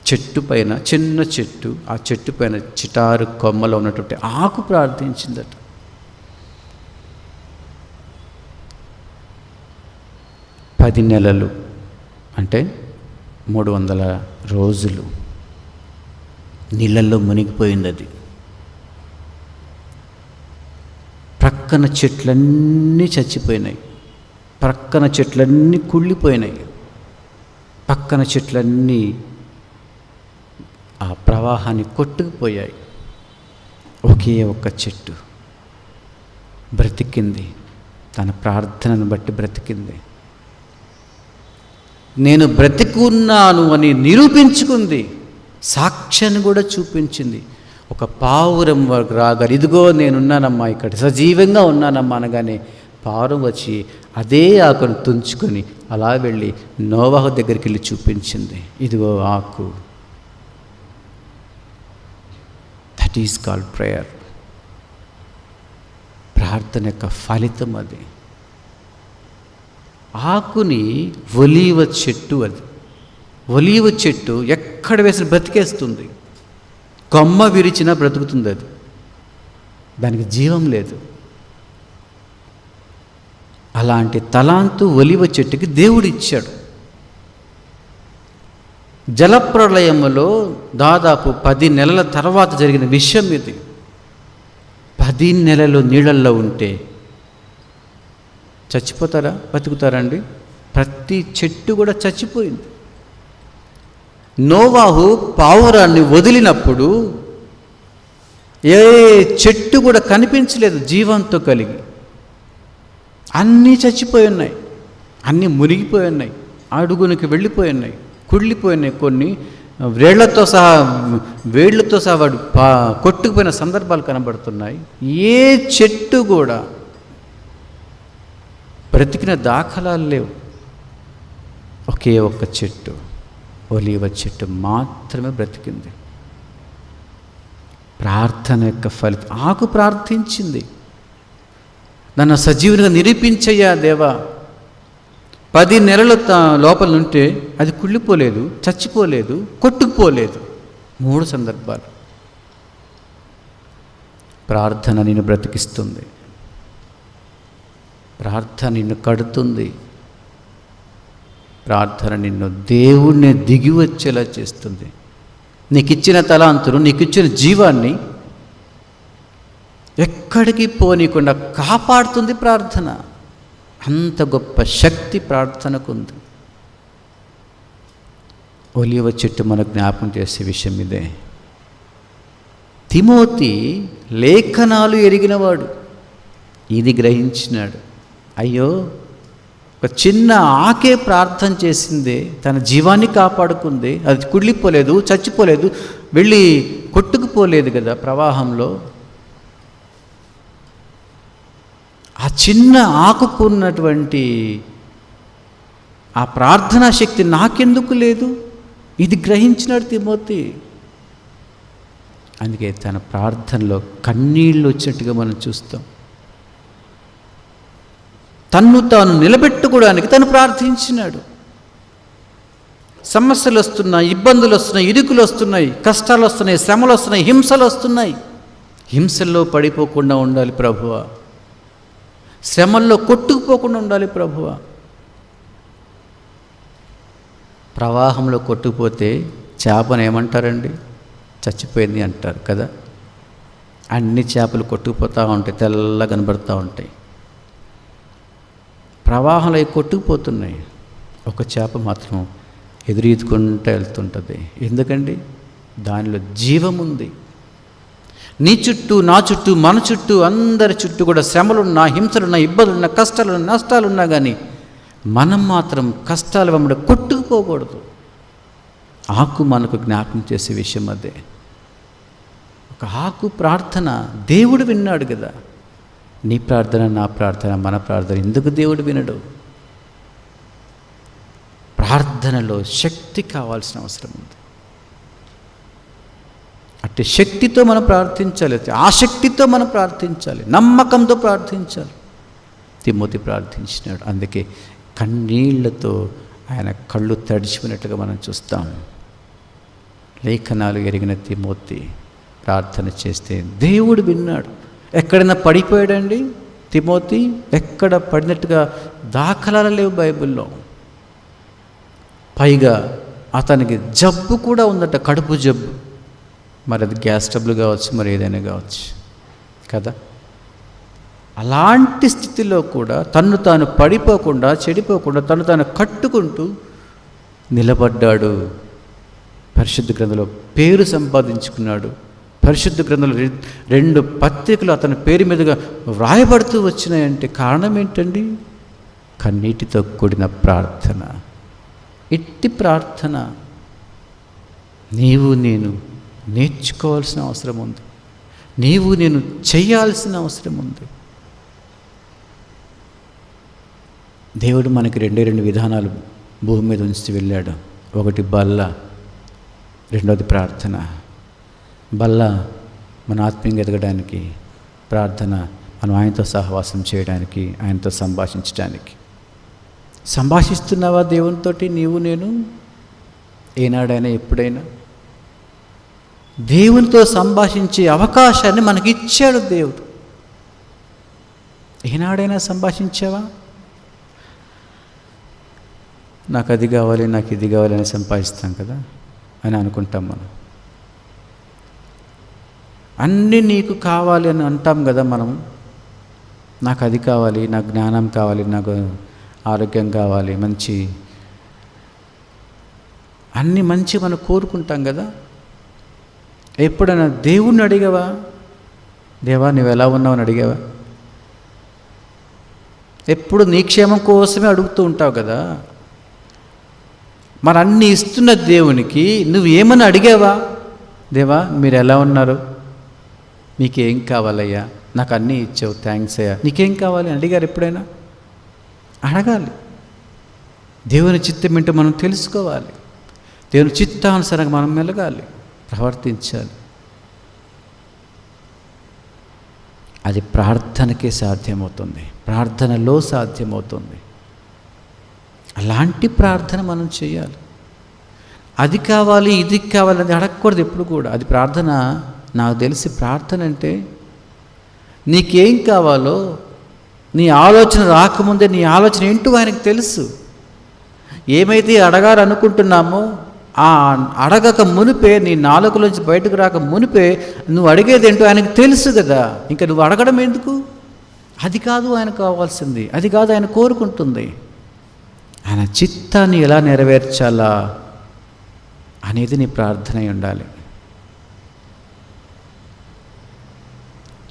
చెట్టు పైన, చిన్న చెట్టు, ఆ చెట్టు పైన చిటారు కొమ్మలో ఉన్నటువంటి ఆకు ప్రార్థించిందట. పది నెలలు అంటే 300 రోజులు నీళ్ళల్లో మునిగిపోయింది. అది ప్రక్కన చెట్లన్నీ చచ్చిపోయినాయి, ప్రక్కన చెట్లన్నీ కుళ్ళిపోయినాయి, పక్కన చెట్లన్నీ ఆ ప్రవాహాన్ని కొట్టుకుపోయాయి. ఒకే ఒక్క చెట్టు బ్రతికింది, తన ప్రార్థనను బట్టి బ్రతికింది. నేను బ్రతికున్నాను అని నిరూపించుకుంది, సాక్ష్యాన్ని కూడా చూపించింది. ఒక పావురం వరకు రాగానే, ఇదిగో నేనున్నానమ్మా, ఇక్కడ సజీవంగా ఉన్నానమ్మా అనగానే పావురం వచ్చి అదే ఆకును తుంచుకొని అలా వెళ్ళి నోవాహు దగ్గరికి వెళ్ళి చూపించింది, ఇదిగో ఆకు. That is called prayer. ప్రార్థన యొక్క ఫలితం అది. ఆకుని ఒలీవ చెట్టు, అది ఒలీవ చెట్టు ఎక్కడ వేసిన బ్రతికేస్తుంది, కొమ్మ విరిచినా బ్రతుకుతుంది, అది దానికి జీవం లేదు. అలాంటి తలాంతు ఒలీవ చెట్టుకి దేవుడు ఇచ్చాడు. జలప్రళయములో దాదాపు 10 నెలల తర్వాత జరిగిన విషయం ఇది. 10 నెలలు నీళ్ళల్లో ఉంటే చచ్చిపోతారా, బతుకుతారండి? ప్రతి చెట్టు కూడా చచ్చిపోయింది. నోవాహు పావురాన్ని వదిలినప్పుడు ఏ చెట్టు కూడా కనిపించలేదు జీవంతో కలిగి. అన్నీ చచ్చిపోయి ఉన్నాయి, అన్నీ మునిగిపోయి ఉన్నాయి, అడుగునికి వెళ్ళిపోయి ఉన్నాయి, కుళ్ళిపోయినాయి. కొన్ని వేళ్లతో సహా వాడు కొట్టుకుపోయిన సందర్భాలు కనబడుతున్నాయి. ఏ చెట్టు కూడా బ్రతికిన దాఖలాలు లేవు. ఒకే ఒక్క చెట్టు, ఒలీవ చెట్టు మాత్రమే బ్రతికింది. ప్రార్థన యొక్క ఫలితం. ఆకు ప్రార్థించింది, నన్ను సజీవునిగా నిరూపించయ్యా దేవా. 10 నెలల లోపల ఉంటే అది కుళ్ళిపోలేదు, చచ్చిపోలేదు, కొట్టుకుపోలేదు. 3 సందర్భాలు. ప్రార్థన నిన్ను బ్రతికిస్తుంది. ప్రార్థన నిన్ను కడుతుంది. ప్రార్థన నిన్ను దేవుణ్ణి దిగి వచ్చేలా చేస్తుంది. నీకు ఇచ్చిన తలాంతును, నీకు ఇచ్చిన జీవాన్ని ఎక్కడికి పోనీయకుండా కాపాడుతుంది ప్రార్థన. అంత గొప్ప శక్తి ప్రార్థనకు ఉంది. ఒలీవ చెట్టు మనకు జ్ఞాపకం చేసే విషయం ఇదే. తిమోతి లేఖనాలు ఎరిగినవాడు, ఇది గ్రహించినాడు. అయ్యో, ఒక చిన్న ఆకే ప్రార్థన చేసిందే, తన జీవాన్ని కాపాడుకుంది. అది కుళ్ళిపోలేదు, చచ్చిపోలేదు, వెళ్ళి కొట్టుకుపోలేదు కదా ప్రవాహంలో. ఆ చిన్న ఆకుకున్నటువంటి ఆ ప్రార్థనా శక్తి నాకెందుకు లేదు? ఇది గ్రహించినాడు తిమోతి. అందుకే తన ప్రార్థనలో కన్నీళ్ళు వచ్చినట్టుగా మనం చూస్తాం. తన్ను తాను నిలబెట్టుకోవడానికి తను ప్రార్థించినాడు. సమస్యలు వస్తున్నాయి, ఇబ్బందులు వస్తున్నాయి, ఇరుకులు వస్తున్నాయి, కష్టాలు వస్తున్నాయి, శ్రమలు వస్తున్నాయి, హింసలు వస్తున్నాయి. హింసల్లో పడిపోకుండా ఉండాలి ప్రభువా, శ్రమల్లో కొట్టుకుపోకుండా ఉండాలి ప్రభువా. ప్రవాహంలో కొట్టుకుపోతే చేపను ఏమంటారండి? చచ్చిపోయింది అంటారు కదా. అన్ని చేపలు కొట్టుకుపోతూ ఉంటాయి, తెల్లగా కనబడుతూ ఉంటాయి. ప్రవాహంలో కొట్టుకుపోతున్నాయి, ఒక చేప మాత్రం ఎదురీదుకుంటూ వెళ్తుంటుంది. ఎందుకండి? దానిలో జీవం ఉంది. నీ చుట్టూ, నా చుట్టూ, మన చుట్టూ, అందరి చుట్టూ కూడా శ్రమలున్నా, హింసలున్నా, ఇబ్బందులున్నా, కష్టాలున్నా, నష్టాలున్నా కానీ మనం మాత్రం కష్టాల వెంబడి కొట్టుకుపోకూడదు. ఆకు మనకు జ్ఞాపకం చేసే విషయం అదే. ఒక ఆకు ప్రార్థన దేవుడు విన్నాడు కదా. నీ ప్రార్థన, నా ప్రార్థన, మన ప్రార్థన ఎందుకు దేవుడు వినడు? ప్రార్థనలో శక్తి కావాల్సిన అవసరం ఉంది. అట్టి శక్తితో మనం ప్రార్థించాలి, ఆ శక్తితో మనం ప్రార్థించాలి, నమ్మకంతో ప్రార్థించాలి. తిమోతి ప్రార్థించినాడు. అందుకే కన్నీళ్లతో ఆయన కళ్ళు తడిచిపోయినట్లుగా మనం చూస్తాం. లేఖనాలు ఎరిగిన తిమోతి ప్రార్థన చేస్తే దేవుడు విన్నాడు. ఎక్కడైనా పడిపోయాడండి తిమోతి? ఎక్కడ పడినట్టుగా దాఖలాలు లేవు బైబిల్లో. పైగా అతనికి జబ్బు కూడా ఉందట, కడుపు జబ్బు. మరి అది గ్యాస్ ట్రబుల్ కావచ్చు, మరి ఏదైనా కావచ్చు కదా. అలాంటి స్థితిలో కూడా తన్ను తాను పడిపోకుండా, చెడిపోకుండా తను తాను కట్టుకుంటూ నిలబడ్డాడు. పరిశుద్ధ గ్రంథంలో పేరు సంపాదించుకున్నాడు. పరిశుద్ధ గ్రంథంలో 2 పత్రికలు అతని పేరు మీదుగా వ్రాయబడుతూ వచ్చినాయంటే కారణం ఏంటండి? కన్నీటితో కూడిన ప్రార్థన. ఇట్టి ప్రార్థన నీవు నేను నేర్చుకోవాల్సిన అవసరం ఉంది. నీవు నేను చేయాల్సిన అవసరం ఉంది. దేవుడు మనకి 2 విధానాలు భూమి మీద ఉంచి వెళ్ళాడు. ఒకటి బల్ల, రెండోది ప్రార్థన. బల్ల మన ఆత్మీయంగా ఎదగడానికి, ప్రార్థన మనం ఆయనతో సహవాసం చేయడానికి, ఆయనతో సంభాషించడానికి. సంభాషిస్తున్నావా దేవునితోటి నీవు నేను? ఏనాడైనా, ఎప్పుడైనా దేవునితో సంభాషించే అవకాశాన్ని మనకి ఇచ్చాడు దేవుడు. ఏనాడైనా సంభాషించావా? నాకు అది కావాలి, నాకు ఇది కావాలి అని సంపాదిస్తాం కదా అని అనుకుంటాం మనం. అన్నీ నీకు కావాలి అని అంటాం కదా మనం. నాకు అది కావాలి, నాకు జ్ఞానం కావాలి, నాకు ఆరోగ్యం కావాలి, మంచి అన్నీ మంచి మనం కోరుకుంటాం కదా. ఎప్పుడైనా దేవుణ్ణి అడిగావా? దేవా నువ్వు ఎలా ఉన్నావు అని అడిగావా? ఎప్పుడు నీ క్షేమం కోసమే అడుగుతూ ఉంటావు కదా. మరి అన్నీ ఇస్తున్న దేవునికి నువ్వు ఏమని అడిగావా? దేవా మీరు ఎలా ఉన్నారు, మీకేం కావాలయ్యా, నాకు అన్నీ ఇచ్చావు, థ్యాంక్స్ అయ్యా, నీకేం కావాలి అని అడిగారు ఎప్పుడైనా? అడగాలి. దేవుని చిత్తం ఏంటో మనం తెలుసుకోవాలి. దేవుని చిత్తానుసారంగా మనం మెలగాలి, ప్రవర్తించాలి. అది ప్రార్థనకే సాధ్యమవుతుంది, ప్రార్థనలో సాధ్యమవుతుంది. అలాంటి ప్రార్థన మనం చేయాలి. అది కావాలి, ఇది కావాలి అని అడగకూడదు ఎప్పుడు కూడా. అది ప్రార్థన. నాకు తెలిసి ప్రార్థన అంటే నీకేం కావాలో నీ ఆలోచన రాకముందే నీ ఆలోచన ఏంటో ఆయనకు తెలుసు. ఏమైతే అడగాలనుకుంటున్నామో ఆ అడగక మునిపే, నీ నాలుకలోంచి బయటకు రాక మునిపే నువ్వు అడిగేది ఏంటో ఆయనకు తెలుసు కదా. ఇంకా నువ్వు అడగడం ఎందుకు? అది కాదు ఆయన కావాల్సింది, అది కాదు ఆయన కోరుకుంటుంది. ఆయన చిత్తాన్ని ఎలా నెరవేర్చాలా అనేది నీ ప్రార్థన అయి ఉండాలి.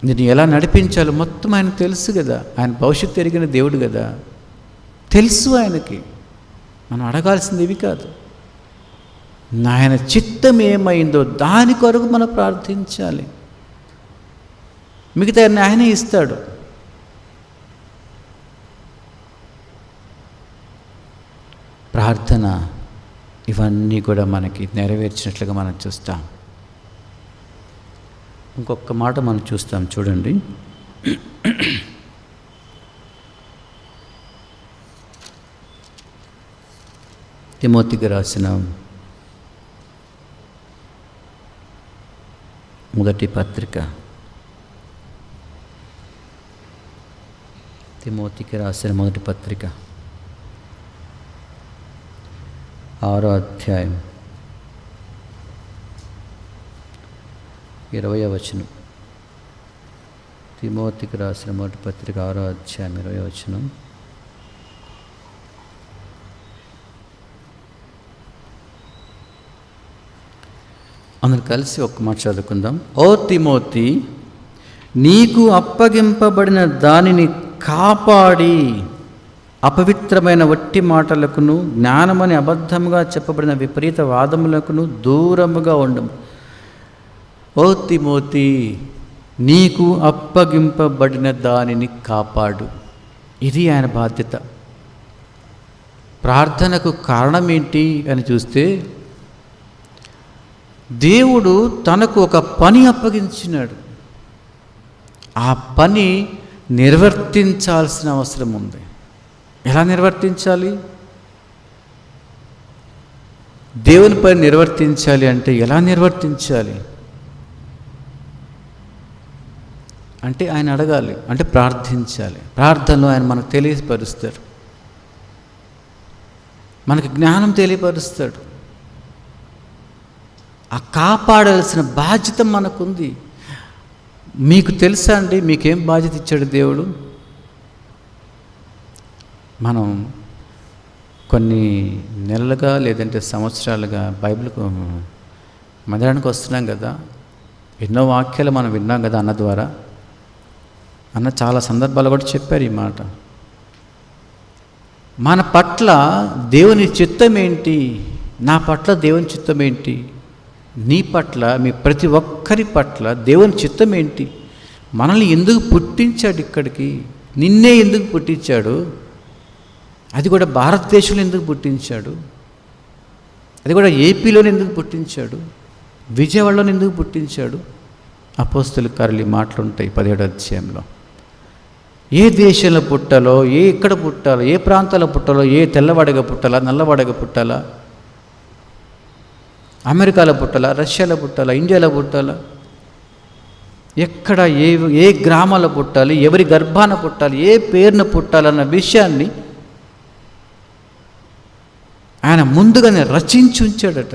నేను ఎలా నడిపించాలో మొత్తం ఆయనకు తెలుసు కదా. ఆయన భవిష్యత్తు ఎరిగిన దేవుడు కదా, తెలుసు ఆయనకి. మనం అడగాల్సింది ఇవి కాదు. ఆయన చిత్తం ఏమైందో దాని కొరకు మనం ప్రార్థించాలి. మిగతా ఆయనే ఇస్తాడు. ప్రార్థన ఇవన్నీ కూడా మనకి నెరవేర్చినట్లుగా మనం చూస్తాం. ఇంకొక మాట మనం చూస్తాం, చూడండి. తిమోతికి రాసిన మొదటి పత్రిక, తిమోతికి రాసిన మొదటి పత్రిక 6వ అధ్యాయం 20వ వచనం. తిమోతికి రాసిన మొదటి పత్రిక 6వ అధ్యాయం 20వ వచనం. అందరు కలిసి ఒక్క మాట చదువుకుందాం. ఓ తిమోతి, నీకు అప్పగింపబడిన దానిని కాపాడి అపవిత్రమైన వట్టి మాటలకును జ్ఞానమని అబద్ధముగా చెప్పబడిన విపరీత వాదములకును దూరముగా ఉండము. ఓ తిమోతి, నీకు అప్పగింపబడిన దానిని కాపాడు. ఇది ఆయన బాధ్యత. ప్రార్థనకు కారణం ఏంటి అని చూస్తే, దేవుడు తనకు ఒక పని అప్పగించినాడు. ఆ పని నిర్వర్తించాల్సిన అవసరం ఉంది. ఎలా నిర్వర్తించాలి? దేవుని పని నిర్వర్తించాలి అంటే ఎలా నిర్వర్తించాలి అంటే ఆయన అడగాలి, అంటే ప్రార్థించాలి. ప్రార్థనలో ఆయన మనకు తెలియపరుస్తాడు, మనకి జ్ఞానం తెలియపరుస్తాడు. ఆ కాపాడాల్సిన బాధ్యత మనకుంది. మీకు తెలుసా అండి, మీకేం బాధ్యత ఇచ్చాడు దేవుడు? మనం కొన్ని నెలలుగా లేదంటే సంవత్సరాలుగా బైబిల్కు మందిరానికి వస్తున్నాం కదా, ఎన్నో వాక్యాలు మనం విన్నాం కదా అన్న ద్వారా. అన్న చాలా సందర్భాలు కూడా చెప్పారు ఈ మాట. మన పట్ల దేవుని చిత్తం ఏంటి, నా పట్ల దేవుని చిత్తం ఏంటి, నీ పట్ల, మీ ప్రతి ఒక్కరి పట్ల దేవుని చిత్తం ఏంటి? మనల్ని ఎందుకు పుట్టించాడు ఇక్కడికి? నిన్నే ఎందుకు పుట్టించాడు? అది కూడా భారతదేశంలో ఎందుకు పుట్టించాడు? అది కూడా ఏపీలోనే ఎందుకు పుట్టించాడు? విజయవాడలో ఎందుకు పుట్టించాడు? అపోస్తలుల కార్యాలు మాటలు ఉంటాయి 17వ అధ్యాయంలో. ఏ దేశంలో పుట్టాలో, ఎక్కడ పుట్టాలో, ఏ ప్రాంతాల్లో పుట్టాలో, ఏ తెల్లవాడగా పుట్టాలా, నల్లవాడగా పుట్టాలా, అమెరికాలో పుట్టాలా, రష్యాలో పుట్టాలా, ఇండియాలో పుట్టాలా, ఎక్కడ ఏ గ్రామాల్లో పుట్టాలి, ఎవరి గర్భాన పుట్టాలి, ఏ పేరున పుట్టాలన్న విషయాన్ని ఆయన ముందుగానే రచించి ఉంచాడట.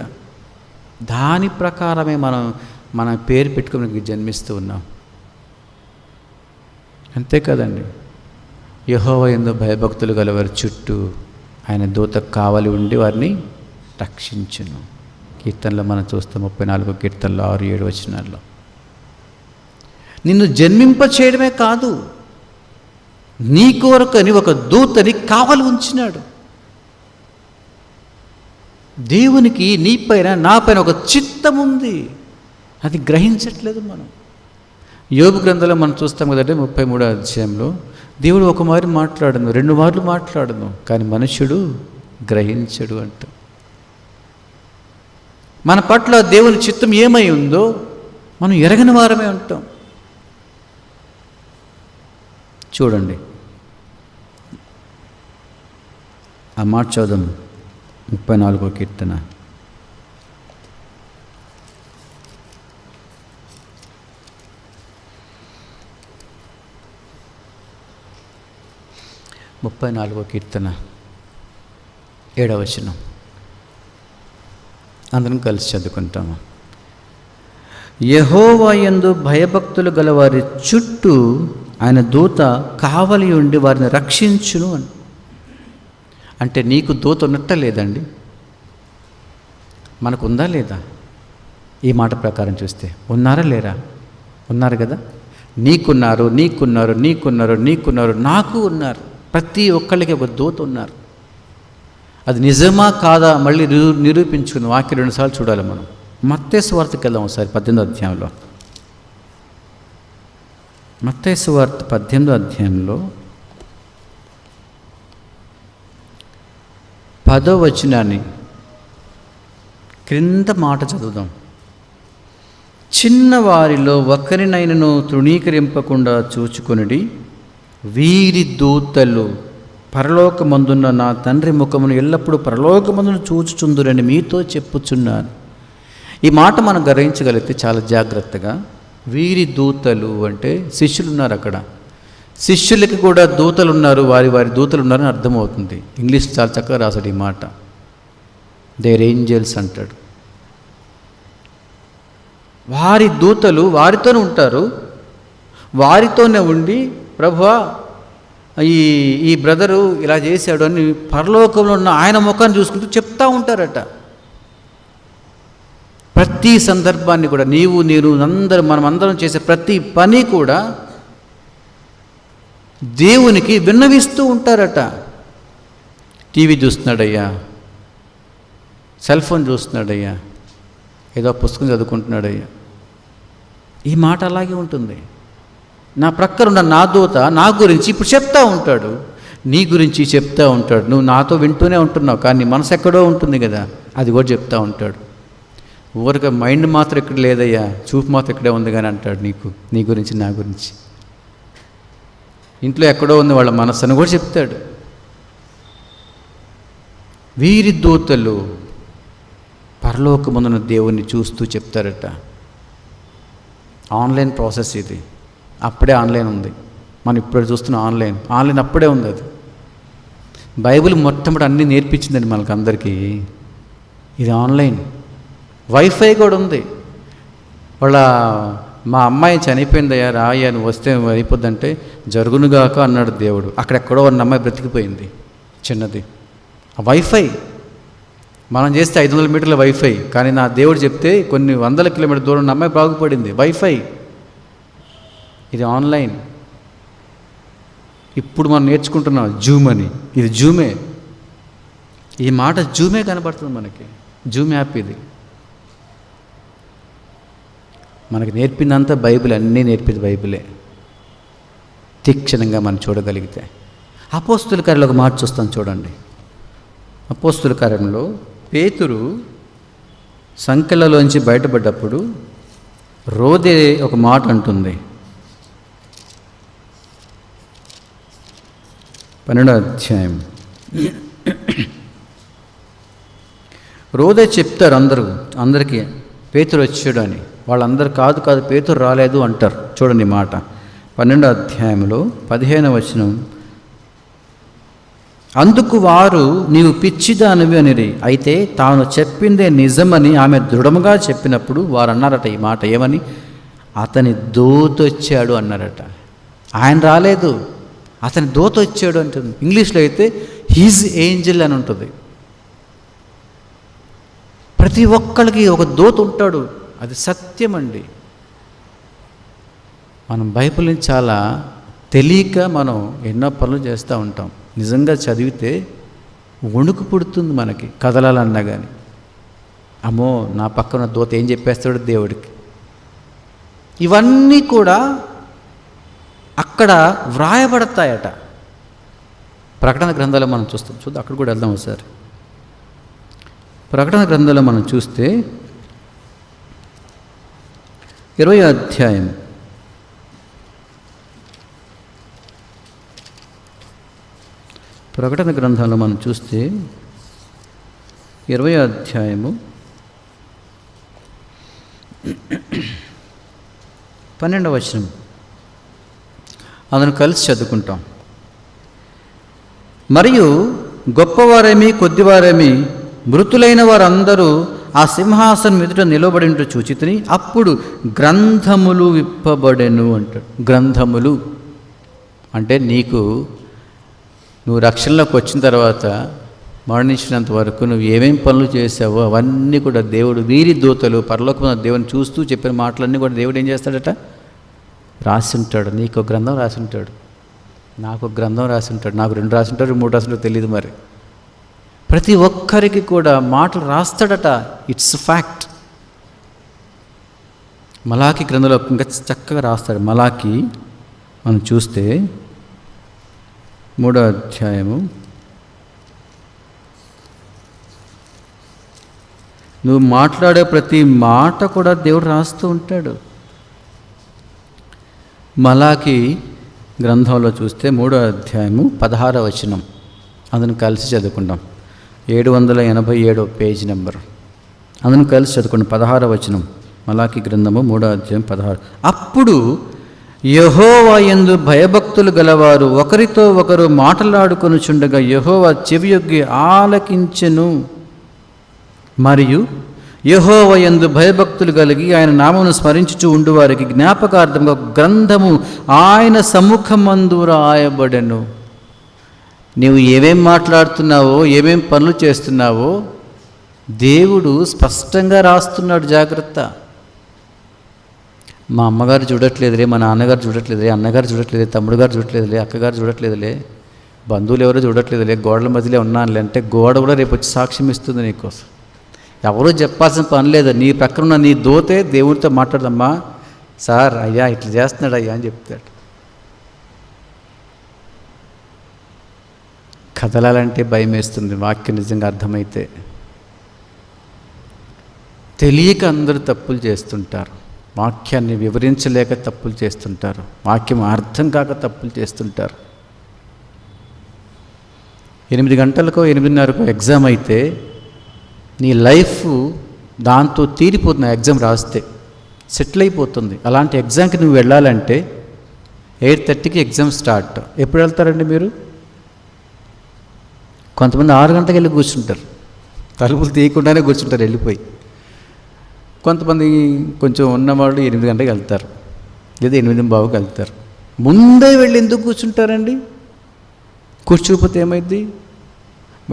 దాని ప్రకారమే మన పేరు పెట్టుకుని జన్మిస్తూ ఉన్నాం. అంతే కదండి. యెహోవా యందు భయభక్తులు గలవారి చుట్టూ ఆయన దూత కావలి ఉండి వారిని రక్షించును. కీర్తనలో మనం చూస్తాం 34 కీర్తనలో 6-7 వచనాల్లో. నిన్ను జన్మింప చేయడమే కాదు, నీ కొరకని ఒక దూతని కావలి ఉంచినాడు. దేవునికి నీపైన నాపైన ఒక చిత్తం ఉంది, అది గ్రహించట్లేదు మనం. యోబు గ్రంథంలో మనం చూస్తాం కదంటే 33వ అధ్యాయంలో దేవుడు ఒక మారు మాట్లాడను, 2 మార్లు మాట్లాడను, కానీ మనుష్యుడు గ్రహించడు అంట. మన పట్ల దేవుని చిత్తం ఏమై ఉందో మనం ఎరగని వారమే ఉంటాం. చూడండి, ఆ మాట చదువు 34వ కీర్తన. 34వ కీర్తన 7వ వచనం అందరం కలిసి చదువుకుంటాము. యెహోవా యందు భయభక్తులు గలవారి చుట్టూ ఆయన దూత కావలి ఉండి వారిని రక్షించును అని. అంటే నీకు దూత ఉన్నట్ట లేదండి? మనకు ఉందా లేదా? ఈ మాట ప్రకారం చూస్తే ఉన్నారా లేరా? ఉన్నారు కదా. నీకున్నారు, నీకున్నారు, నీకున్నారు, నీకున్నారు, నాకు ఉన్నారు. ప్రతి ఒక్కళ్ళకి ఒక దూత ఉన్నారు. అది నిజమా కాదా మళ్ళీ నిరూపించుకుని వాక్యం 2 సార్లు చూడాలి మనం. మత్తయి సువార్తకి వెళ్దాం ఒకసారి 18వ అధ్యాయంలో. మత్తయి సువార్త 18వ అధ్యాయంలో 10వ వచనాన్ని క్రింద మాట చదువుదాం. చిన్నవారిలో ఒకరినైనను తృణీకరింపకుండా చూచుకొనిడి, వీరి దూతలు పరలోకమందున్న నా తండ్రి ముఖమును ఎల్లప్పుడూ పరలోకమందును చూచుచుందురని మీతో చెప్పుచున్నాను. ఈ మాట మనం గ్రహించగలిగితే చాలా జాగ్రత్తగా, వీరి దూతలు అంటే శిష్యులు ఉన్నారు అక్కడ. శిష్యులకి కూడా దూతలు ఉన్నారు, వారి వారి దూతలు ఉన్నారని అర్థమవుతుంది. ఇంగ్లీష్ చాలా చక్కగా రాశాడు ఈ మాట. దేర్ ఏంజల్స్ అంటాడు. వారి దూతలు వారితోనే ఉంటారు. వారితోనే ఉండి ప్రభువా ఈ బ్రదరు ఇలా చేశాడు అని పరలోకంలో ఉన్న ఆయన ముఖాన్ని చూసుకుంటూ చెప్తూ ఉంటారట. ప్రతి సందర్భాన్ని కూడా నేను మనమందరం చేసే ప్రతి పని కూడా దేవునికి విన్నవిస్తూ ఉంటారట. టీవీ చూస్తున్నాడయ్యా, సెల్ ఫోన్ చూస్తున్నాడయ్యా, ఏదో పుస్తకం చదువుకుంటున్నాడయ్యా, ఈ మాట అలాగే ఉంటుంది. నా ప్రక్కన ఉన్న నా దూత నా గురించి ఇప్పుడు చెప్తా ఉంటాడు, నీ గురించి చెప్తా ఉంటాడు. నువ్వు నాతో వింటూనే ఉంటున్నావు, కానీ మనసు ఎక్కడో ఉంటుంది కదా, అది కూడా చెప్తా ఉంటాడు. ఊరిక మైండ్ మాత్రం ఇక్కడ లేదయ్యా, చూపు మాత్రం ఇక్కడే ఉంది కానీ అంటాడు నీ గురించి నా గురించి. ఇంట్లో ఎక్కడో ఉంది వాళ్ళ మనస్సును కూడా చెప్తాడు. వీరి దూతలు పరలోకమందున దేవుణ్ణి చూస్తూ చెప్తారట. ఆన్లైన్ ప్రాసెస్ ఇది. అప్పుడే ఆన్లైన్ ఉంది. మనం ఇప్పుడు చూస్తున్న ఆన్లైన్ అప్పుడే ఉంది. అది బైబిల్ మొట్టమొదటి అన్నీ నేర్పించిందండి మనకు అందరికీ. ఇది ఆన్లైన్. వైఫై కూడా ఉంది. మా అమ్మాయి చనిపోయిందయ్యా, రాయ్యా నువ్వు వస్తే అయిపోద్దంటే జరుగునుగాక అన్నాడు దేవుడు. అక్కడెక్కడో ఉన్న అమ్మాయి బ్రతికిపోయింది, చిన్నది. ఆ వైఫై మనం చేస్తే 500 మీటర్ల వైఫై, కానీ నా దేవుడు చెప్తే కొన్ని 100 కిలోమీటర్ల దూరం ఉన్న అమ్మాయి బాగుపడింది. వైఫై. ఇది ఆన్లైన్. ఇప్పుడు మనం నేర్చుకుంటున్నాం జూమ్ అని. ఇది జూమే. ఈ మాట జూమే కనబడుతుంది మనకి. జూమ్ యాప్ ఇది. మనకి నేర్పిందంతా బైబిల్, అన్నీ నేర్పేది బైబిలే. తీక్షణంగా మనం చూడగలిగితే. అపోస్తుల కార్యంలో ఒక మాట చూస్తాం చూడండి. అపోస్తుల కార్యంలో పేతురు సంకెళ్ళలోంచి బయటపడ్డప్పుడు రోదే ఒక మాట అంటుంది. 12వ అధ్యాయం. రోదే చెప్తారు అందరికీ పేతురు వచ్చాడు అని. వాళ్ళందరూ కాదు పేతురు రాలేదు అంటారు. చూడండి మాట 12వ అధ్యాయంలో 15వ వచనం. అందుకు వారు నీవు పిచ్చిదానివి అనిరి, అయితే తాను చెప్పిందే నిజమని ఆమె దృఢముగా చెప్పినప్పుడు వారు అన్నారట ఈ మాట. ఏమని? అతని దూత వచ్చాడు అన్నారట. ఆయన రాలేదు, అతని దూత వచ్చాడు అంటుంది. ఇంగ్లీష్లో అయితే హిజ్ ఏంజల్ అని ఉంటుంది. ప్రతి ఒక్కరికి ఒక దూత ఉంటాడు. అది సత్యం అండి. మనం బైబిల్ని చాలా తెలియక మనం ఎన్నో పనులు చేస్తూ ఉంటాం. నిజంగా చదివితే వణుకు పుడుతుంది మనకి, కదలాలన్నా కానీ. అమ్మో నా పక్కన దూత ఏం చెప్పేస్తాడు దేవుడికి. ఇవన్నీ కూడా అక్కడ వ్రాయబడతాయట. ప్రకటన గ్రంథాలు మనం చూద్దాం. అక్కడ కూడా వెళ్దాం ఒకసారి. ప్రకటన గ్రంథంలో మనం చూస్తే 20వ అధ్యాయం. ప్రకటన గ్రంథంలో మనం చూస్తే 20వ అధ్యాయము 12వ వచనం. అందును కలిసి చదువుకుంటాం. మరియు గొప్పవారేమి కొద్దివారేమి మృతులైన వారందరూ ఆ సింహాసనం ఎదుట నిలబడినట్టు చూచితిని. అప్పుడు గ్రంథములు విప్పబడెను అంటాడు. గ్రంథములు అంటే నువ్వు రక్షణలోకి వచ్చిన తర్వాత మరణించినంత వరకు నువ్వు ఏమేం పనులు చేసావో అవన్నీ కూడా దేవుడు వీరి దూతలు పరలోకమైన దేవుని చూస్తూ చెప్పిన మాటలన్నీ కూడా దేవుడు ఏం చేస్తాడట? రాసి ఉంటాడు. నీకు ఒక గ్రంథం రాసి ఉంటాడు, నాకు ఒక గ్రంథం రాసి ఉంటాడు, నాకు 2 రాసి ఉంటాడు, 3 రాసి ఉంటాడు, తెలియదు. మరి ప్రతి ఒక్కరికి కూడా మాటలు రాస్తాడట. It's fact. మలాకి గ్రంథంలో ఇంకా చక్కగా రాస్తాడు. మలాకి మనం చూస్తే 3వ అధ్యాయము, నువ్వు మాట్లాడే ప్రతి మాట కూడా దేవుడు రాస్తూ ఉంటాడు. మలాకి గ్రంథంలో చూస్తే 3వ అధ్యాయము 16వ వచనం, అందును కలిసి చదువుకుంటాం. 787 పేజీ నెంబర్, అందును కలిసి చదువుకోండి. 16వ వచనం, మలాకి గ్రంథము 3వ అధ్యాయం 16. అప్పుడు యెహోవా యందు భయభక్తులు గలవారు ఒకరితో ఒకరు మాట్లాడుకొనుచుండగా యెహోవా చెవియొగ్గి ఆలకించెను. మరియు యెహోవా యందు భయభక్తులు కలిగి ఆయన నామమును స్మరించుచూ ఉండు వారికి జ్ఞాపకార్థంగా గ్రంథము ఆయన సముఖమందు రాయబడెను. నీవు ఏమేం మాట్లాడుతున్నావో, ఏమేం పనులు చేస్తున్నావో దేవుడు స్పష్టంగా రాస్తున్నాడు. జాగ్రత్త. మా అమ్మగారు చూడట్లేదులే, మా నాన్నగారు చూడట్లేదులే, అన్నగారు చూడట్లేదులే, తమ్ముడు గారు చూడట్లేదులే, అక్కగారు చూడట్లేదులే, బంధువులు ఎవరో చూడట్లేదులే, గోడల మధ్యలో ఉన్నానులే అంటే గోడ కూడా రేపు వచ్చి సాక్ష్యం ఇస్తుంది నీకోసం. ఎవరూ చెప్పాల్సిన పని లేదు. నీ ప్రక్కన ఉన్న నీ దోతే దేవుడితో మాట్లాడదమ్మా, సార్ అయ్యా ఇట్లా చేస్తున్నాడు అయ్యా అని చెప్తాడు. కదలాలంటే భయం వేస్తుంది వాక్యం నిజంగా అర్థమైతే. తెలియక అందరూ తప్పులు చేస్తుంటారు, వాక్యాన్ని వివరించలేక తప్పులు చేస్తుంటారు, వాక్యం అర్థం కాక తప్పులు చేస్తుంటారు. 8 గంటలకో 8:30కో ఎగ్జామ్ అయితే నీ లైఫ్ దాంతో తీరిపోతుంది. ఎగ్జామ్ రాస్తే సెటిల్ అయిపోతుంది. అలాంటి ఎగ్జామ్కి నువ్వు వెళ్ళాలంటే 8:30కి ఎగ్జామ్ స్టార్ట్. ఎప్పుడు వెళ్తారండి మీరు? కొంతమంది 6 గంటలకు వెళ్ళి కూర్చుంటారు, తలుపులు తీయకుండానే కూర్చుంటారు వెళ్ళిపోయి. కొంతమంది కొంచెం ఉన్నవాళ్ళు 8 గంటలకు వెళ్తారు, లేదా 8:15కి వెళ్తారు. ముందే వెళ్ళి ఎందుకు కూర్చుంటారండి? కూర్చోకపోతే ఏమైద్ది?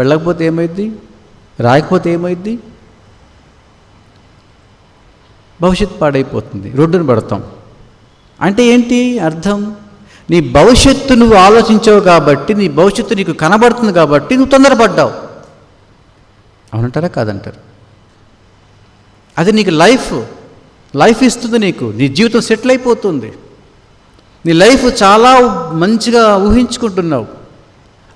వెళ్ళకపోతే ఏమైద్ది? రాయకపోతే ఏమైద్ది? భవిష్యత్తు పాడైపోతుంది, రోడ్డును పడతాం. అంటే ఏంటి అర్థం? నీ భవిష్యత్తు నువ్వు ఆలోచించావు కాబట్టి, నీ భవిష్యత్తు నీకు కనబడుతుంది కాబట్టి నువ్వు తొందరపడ్డావు. అవునంటారా కాదంటారు? అది నీకు లైఫ్ ఇస్తుంది. నీ జీవితం సెటిల్ అయిపోతుంది. నీ లైఫ్ చాలా మంచిగా ఊహించుకుంటున్నావు,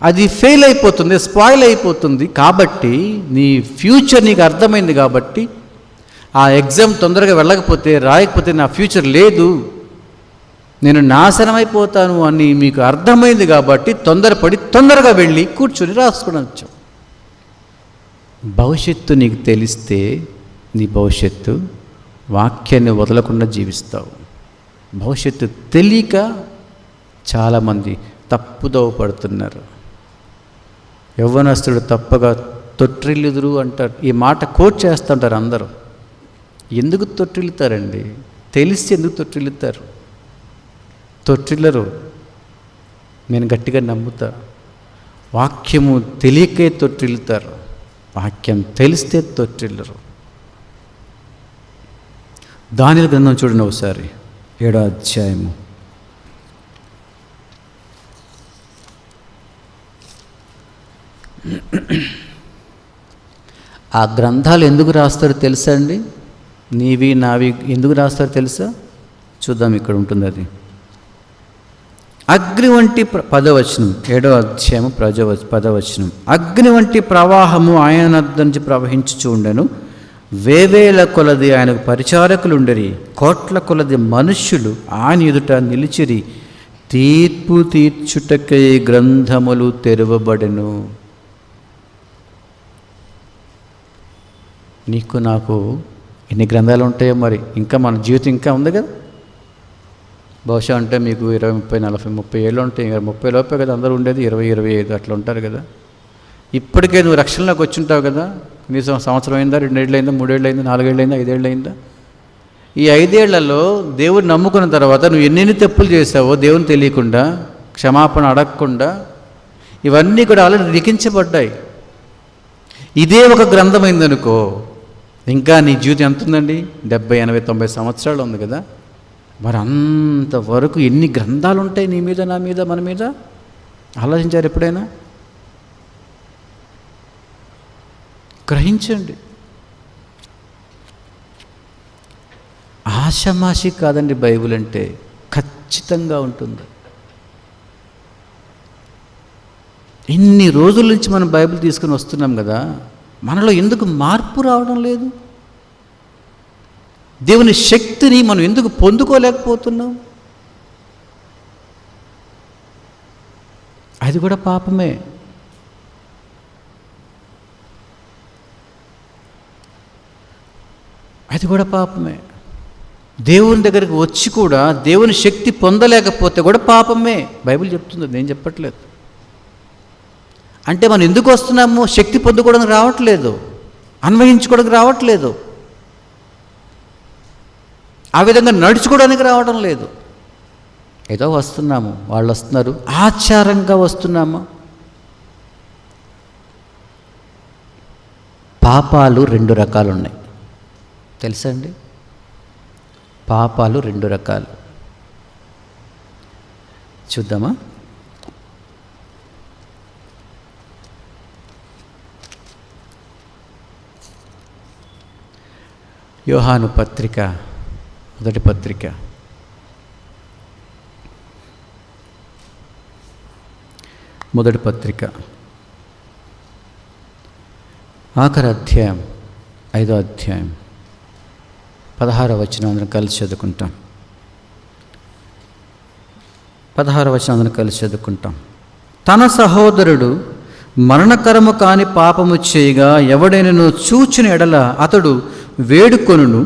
అది ఫెయిల్ అయిపోతుంది, స్పాయిల్ అయిపోతుంది. కాబట్టి నీ ఫ్యూచర్ నీకు అర్థమైంది కాబట్టి, ఆ ఎగ్జామ్ తొందరగా వెళ్ళకపోతే, రాయకపోతే నా ఫ్యూచర్ లేదు, నేను నాశనం అయిపోతాను అని మీకు అర్థమైంది కాబట్టి తొందరపడి తొందరగా వెళ్ళి కూర్చొని రాసుకుని వచ్చాం. భవిష్యత్తు నీకు తెలిస్తే నీ భవిష్యత్తు వాక్యాన్ని వదలకుండా జీవిస్తావు. భవిష్యత్తు తెలియక చాలామంది తప్పుదోవ పడుతున్నారు. యవ్వనస్తుడు తప్పగా తొట్టిల్లుదురు అంటారు. ఈ మాట కోట్ చేస్తుంటారు అందరూ. ఎందుకు తొట్టిల్లుతారండి? తెలిసి ఎందుకు తొట్టిల్లుతారు? తొట్టిల్లరు. నేను గట్టిగా నమ్ముతా, వాక్యము తెలియకే తొట్టిల్లుతారు, వాక్యం తెలిస్తే తొట్టిల్లరు. దానియేలు గ్రంథం చూడండి ఒకసారి, 7వ అధ్యాయము. ఆ గ్రంథాలు ఎందుకు రాస్తారో తెలుసా అండి? నీవి నావి ఎందుకు రాస్తారో తెలుసా? చూద్దాం, ఇక్కడ ఉంటుంది అది. అగ్ని వంటి 10వ వచనం, 7వ అధ్యాయము 10వ వచనం. అగ్ని వంటి ప్రవాహము ఆయన వద్ద నుంచి ప్రవహించుచూ ఉండెను. వేవేల కొలది ఆయనకు పరిచారకులు ఉండరి, కోట్ల కొలది మనుష్యులు ఆయన ఎదుట నిలిచిరి. తీర్పు తీర్చుటకై గ్రంథములు తెరవబడెను. నీకు నాకు ఎన్ని గ్రంథాలు ఉంటాయో మరి, ఇంకా మన జీవితం ఇంకా ఉంది కదా. బహుశా అంటే మీకు 20, 30, 40, 30 ఏళ్ళు ఉంటాయి. 30 లోపే కదా అందరూ ఉండేది, 20, 25 అట్లా ఉంటారు కదా. ఇప్పటికే నువ్వు రక్షణలోకి వచ్చుంటావు కదా. కనీసం సంవత్సరం అయిందా, 2 ఏళ్ళు అయిందా, 3 ఏళ్ళు అయిందా, 4 ఏళ్ళు అయిందా, 5 ఏళ్ళు అయిందా? ఈ 5 ఏళ్లలో దేవుడిని నమ్ముకున్న తర్వాత నువ్వు ఎన్నెన్ని తప్పులు చేసావో దేవుని తెలియకుండా, క్షమాపణ అడగకుండా, ఇవన్నీ కూడా ఆల్రెడీ లిఖించబడ్డాయి. ఇదే ఒక గ్రంథమైందనుకో, ఇంకా నీ జీవితం ఎంత ఉందండి? 70, 80, 90 సంవత్సరాలు ఉంది కదా. మరి అంతవరకు ఎన్ని గ్రంథాలు ఉంటాయి నీ మీద, నా మీద, మన మీద? ఆలోచించారు ఎప్పుడైనా? గ్రహించండి. ఆషామాషి కాదండి బైబిల్ అంటే, ఖచ్చితంగా ఉంటుంది. ఇన్ని రోజుల నుంచి మనం బైబిల్ తీసుకుని వస్తున్నాం కదా, మనలో ఎందుకు మార్పు రావడం లేదు? దేవుని శక్తిని మనం ఎందుకు పొందుకోలేకపోతున్నాం? అది కూడా పాపమే. అది కూడా పాపమే. దేవుని దగ్గరికి వచ్చి కూడా దేవుని శక్తి పొందలేకపోతే కూడా పాపమే. బైబిల్ చెప్తుంది, నేను చెప్పట్లేదు. అంటే మనం ఎందుకు వస్తున్నాము? శక్తి పొందుకోవడానికి రావట్లేదు, అన్వయించుకోవడానికి రావట్లేదు, ఆ విధంగా నడుచుకోవడానికి రావడం లేదు. ఏదో వస్తున్నాము, వాళ్ళు వస్తున్నారు, ఆచారంగా వస్తున్నాము. పాపాలు 2 రకాలు ఉన్నాయి, తెలుసా అండి? పాపాలు 2 రకాలు. చూద్దామా? యోహాను పత్రిక, మొదటి పత్రిక, ఆఖరి అధ్యాయం, 5వ అధ్యాయం, 16వ వచనం అందరం కలిసి చదువుకుంటాం. 16వ వచనం అందరం కలిసి చదువుకుంటాం. తన సహోదరుడు మరణకరము కాని పాపము చేయగా ఎవడైనను చూచిన ఎడల అతడు వేడుకొనును,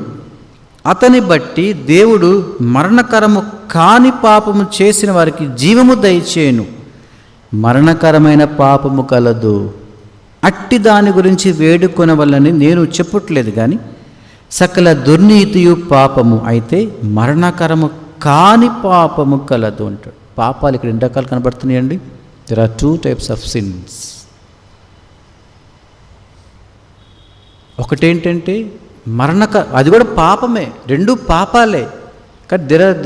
అతని బట్టి దేవుడు మరణకరము కాని పాపము చేసిన వారికి జీవము దయచేయును. మరణకరమైన పాపము కలదు, అట్టి దాని గురించి వేడుకొనవలని నేను చెప్పట్లేదు, కానీ సకల దుర్నీతియు పాపము, అయితే మరణకరము కాని పాపము కలదు అంటాడు. పాపాలు ఇక్కడ 2 రకాలు కనబడుతున్నాయండి. There are 2 types of sins. ఒకటేంటంటే అది కూడా పాపమే, 2 పాపాలే, కానీ దెర్ ఆర్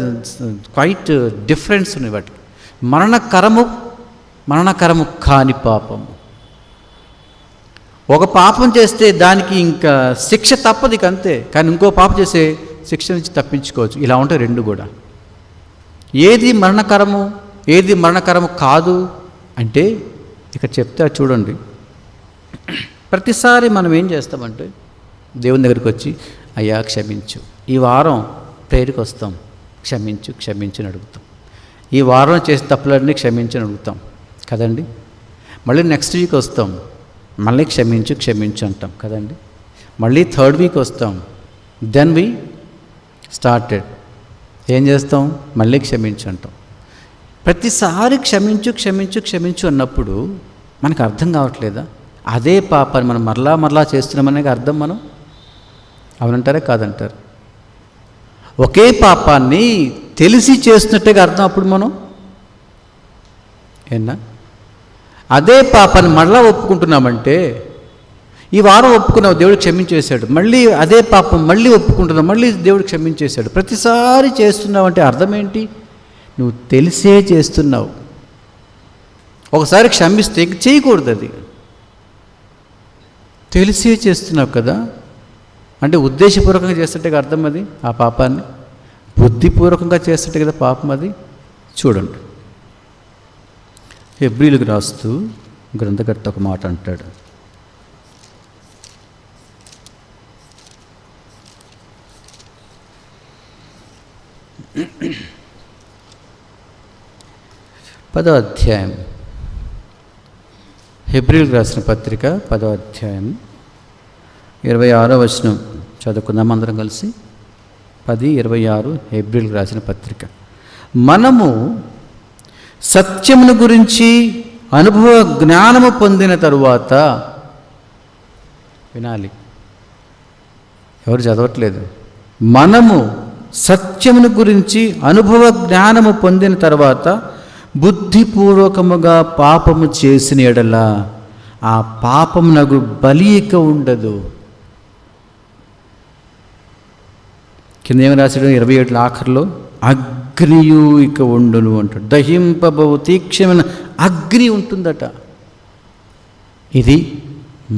క్వైట్ డిఫరెన్స్ ఉన్నాయి వాటికి. మరణకరము కాని పాపము. ఒక పాపం చేస్తే దానికి ఇంకా శిక్ష తప్పదు ఇక అంతే, కానీ ఇంకో పాపం చేసే శిక్ష నుంచి తప్పించుకోవచ్చు. ఇలా ఉంటాయి 2 కూడా. ఏది మరణకరము, ఏది మరణకరము కాదు అంటే ఇక్కడ చెప్తే చూడండి. ప్రతిసారి మనం ఏం చేస్తామంటే దేవుని దగ్గరికి వచ్చి, అయ్యా క్షమించు, ఈ వారం ప్రేయర్కి వస్తాం, క్షమించు అని అడుగుతాం. ఈ వారం చేసే తప్పులన్నీ క్షమించని అడుగుతాం కదండి. మళ్ళీ నెక్స్ట్ వీక్ వస్తాం, మళ్ళీ క్షమించు అంటాం కదండి. మళ్ళీ 3rd వీక్ వస్తాం, దెన్ వి స్టార్టెడ్ ఏం చేస్తాం? మళ్ళీ క్షమించు అంటాం. ప్రతిసారి క్షమించు అన్నప్పుడు మనకు అర్థం కావట్లేదా? అదే పాపాన్ని మనం మరలా చేస్తున్నామనే అర్థం. మనం అవునంటారా కాదంటారు? ఒకే పాపాన్ని తెలిసి చేస్తున్నట్టుగా అర్థం. అప్పుడు మనం ఏనా అదే పాపాన్ని మరలా ఒప్పుకుంటున్నామంటే, ఈ వారం ఒప్పుకున్నావు, దేవుడు క్షమించేశాడు, మళ్ళీ అదే పాపం మళ్ళీ ఒప్పుకుంటున్నావు, మళ్ళీ దేవుడు క్షమించేశాడు. ప్రతిసారి చేస్తున్నావు అంటే అర్థం ఏంటి? నువ్వు తెలిసే చేస్తున్నావు. ఒకసారి క్షమిస్తే చేయకూడదు, అది తెలిసే చేస్తున్నావు కదా. అంటే ఉద్దేశపూర్వకంగా చేస్తుంటే అర్థం అది, ఆ పాపాన్ని బుద్ధిపూర్వకంగా చేస్తుంటే కదా పాపం అది. చూడండి, హెబ్రీలకు రాస్తూ గ్రంథకర్త ఒక మాట అంటాడు. పదో అధ్యాయం, హెబ్రీలకు రాసిన పత్రిక 10వ అధ్యాయం 26వ వచనం చదువుకుందాం అందరం కలిసి. 10:26 హెబ్రీలకు రాసిన పత్రిక. మనము సత్యమును గురించి అనుభవ జ్ఞానము పొందిన తరువాత, వినాలి, ఎవరు చదవట్లేదు, మనము సత్యమును గురించి అనుభవ జ్ఞానము పొందిన తర్వాత బుద్ధిపూర్వకముగా పాపము చేసిన ఎడల ఆ పాపము నాకు బలి ఇక ఉండదు. కింద ఏమి రాశాడు 27 ఆఖరిలో, అగ్నియు ఇక ఉండును అంటాడు. దహింపబోవు తీక్షమైన అగ్ని ఉంటుందట. ఇది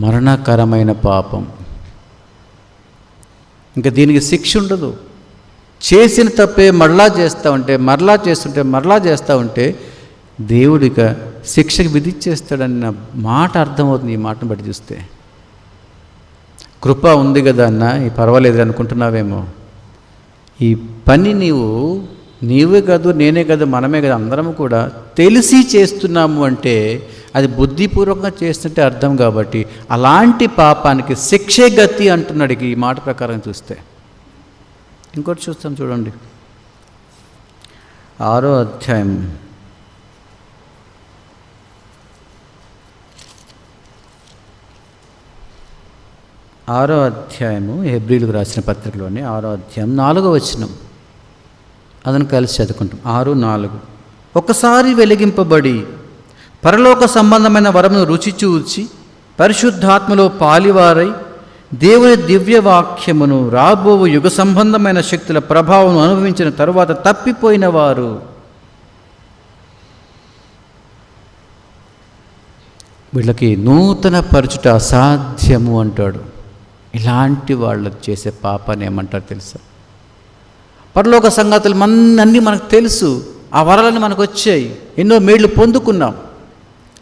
మరణకరమైన పాపం. ఇంకా దీనికి శిక్ష ఉండదు. చేసిన తప్పే మరలా చేస్తూ ఉంటే దేవుడిక శిక్షకు విధించేస్తాడన్న మాట అర్థమవుతుంది ఈ మాటను బట్టి చూస్తే. కృప ఉంది కదా అన్న, ఈ పర్వాలేదు అనుకుంటున్నావేమో. ఈ పని నీవే కాదు, నేనే కాదు, మనమే కదా, అందరం కూడా తెలిసి చేస్తున్నాము అంటే అది బుద్ధిపూర్వకంగా చేస్తుంటే అర్థం. కాబట్టి అలాంటి పాపానికి శిక్షే గతి అంటున్నాడు ఈ మాట ప్రకారం చూస్తే. ఇంకోటి చూస్తాం చూడండి, 6వ అధ్యాయం 6వ అధ్యాయము హెబ్రీలకు రాసిన పత్రికలోని 6వ అధ్యాయం 4వ వచనం, అదను కలిసి చదువుకుంటాం. 6:4. ఒకసారి వెలిగింపబడి పరలోక సంబంధమైన వరమును రుచి చూచి పరిశుద్ధాత్మలో పాలివారై దేవుని దివ్యవాక్యమును రాబోవు యుగ సంబంధమైన శక్తుల ప్రభావం అనుభవించిన తరువాత తప్పిపోయిన వారు వీళ్ళకి నూతన పరచుట అసాధ్యము అంటాడు. ఇలాంటి వాళ్ళకి చేసే పాపాన్ని ఏమంటారు తెలుసా? పరలోక సంగతులు అన్నీ మనకు తెలుసు, ఆ వరాలని మనకు వచ్చాయి, ఎన్నో మేళ్ళు పొందుకున్నాం,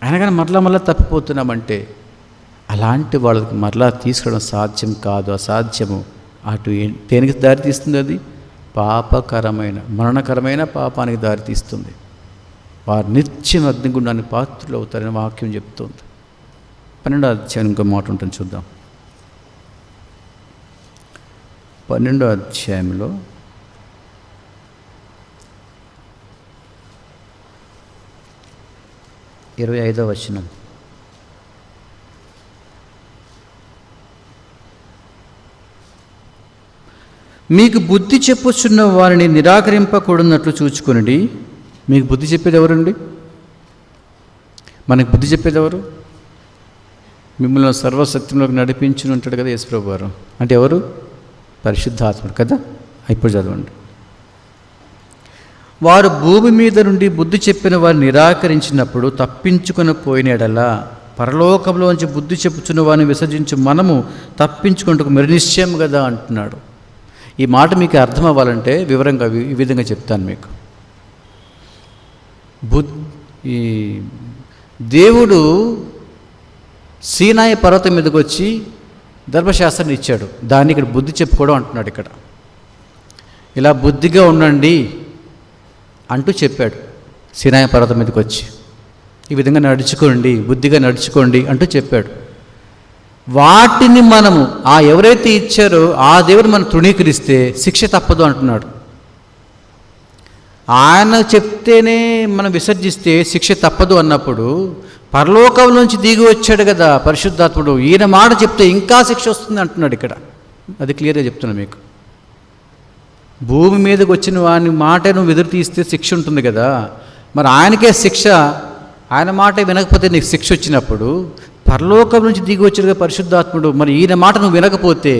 అయినా కానీ మరలా తప్పిపోతున్నామంటే అలాంటి వాళ్ళకి మరలా తీసుకురావడం సాధ్యం కాదు, అసాధ్యము. అటు దేనికి దారితీస్తుంది? అది పాపకరమైన మరణకరమైన పాపానికి దారితీస్తుంది. వారు నిత్యం అగ్నిగుండానికి పాత్రులు అవుతారని వాక్యం చెప్తుంది. 12వ అధ్యాయం ఇంకో మాట ఉంటుంది చూద్దాం. 12వ అధ్యాయంలో 25వ వచనం, మీకు బుద్ధి చెప్పుచున్న వారిని నిరాకరింపకూడనట్లు చూచుకొనండి. మీకు బుద్ధి చెప్పేది ఎవరండి? మనకు బుద్ధి చెప్పేది ఎవరు? మిమ్మల్ని సర్వసత్యంలోకి నడిపించుని ఉంటాడు కదా యేసుప్రభు వారు. అంటే ఎవరు? పరిశుద్ధాత్ముడు కదా. ఇప్పుడు చదవండి. వారు భూమి మీద నుండి బుద్ధి చెప్పిన వారు నిరాకరించినప్పుడు తప్పించుకొని పోయిన ఎడల పరలోకంలోంచి బుద్ధి చెప్పుచున్న వారిని విసర్జించి మనము తప్పించుకుంటూ మరి నిశ్చయం కదా అంటున్నాడు. ఈ మాట మీకు అర్థం అవ్వాలంటే వివరంగా ఈ విధంగా చెప్తాను మీకు. ఈ దేవుడు సీనాయి పర్వతం మీదకి వచ్చి ధర్మశాస్త్రాన్ని ఇచ్చాడు, దాన్ని ఇక్కడ బుద్ధి చెప్పుకోవడం అంటున్నాడు. ఇక్కడ ఇలా బుద్ధిగా ఉండండి అంటూ చెప్పాడు. సీనాయి పర్వతం మీదకి వచ్చి ఈ విధంగా నడుచుకోండి, బుద్ధిగా నడుచుకోండి అంటూ చెప్పాడు. వాటిని మనము ఎవరైతే ఇచ్చారో ఆ దేవుడు మనం తృణీకరిస్తే శిక్ష తప్పదు అంటున్నాడు. ఆయన చెప్తేనే మనం విసర్జిస్తే శిక్ష తప్పదు అన్నప్పుడు పరలోకం నుంచి దిగి వచ్చాడు కదా పరిశుద్ధాత్ముడు, ఈయన మాట చెప్తే ఇంకా శిక్ష వస్తుంది అంటున్నాడు ఇక్కడ. అది క్లియర్గా చెప్తున్నా మీకు. భూమి మీదకి వచ్చిన వాని మాట నువ్వు ఎదురు తీస్తే శిక్ష ఉంటుంది కదా, మరి ఆయనకే శిక్ష, ఆయన మాట వినకపోతే నీకు శిక్ష వచ్చినప్పుడు పరలోకం నుంచి దిగి వచ్చాడుగా పరిశుద్ధాత్ముడు, మరి ఈయన మాట నువ్వు వినకపోతే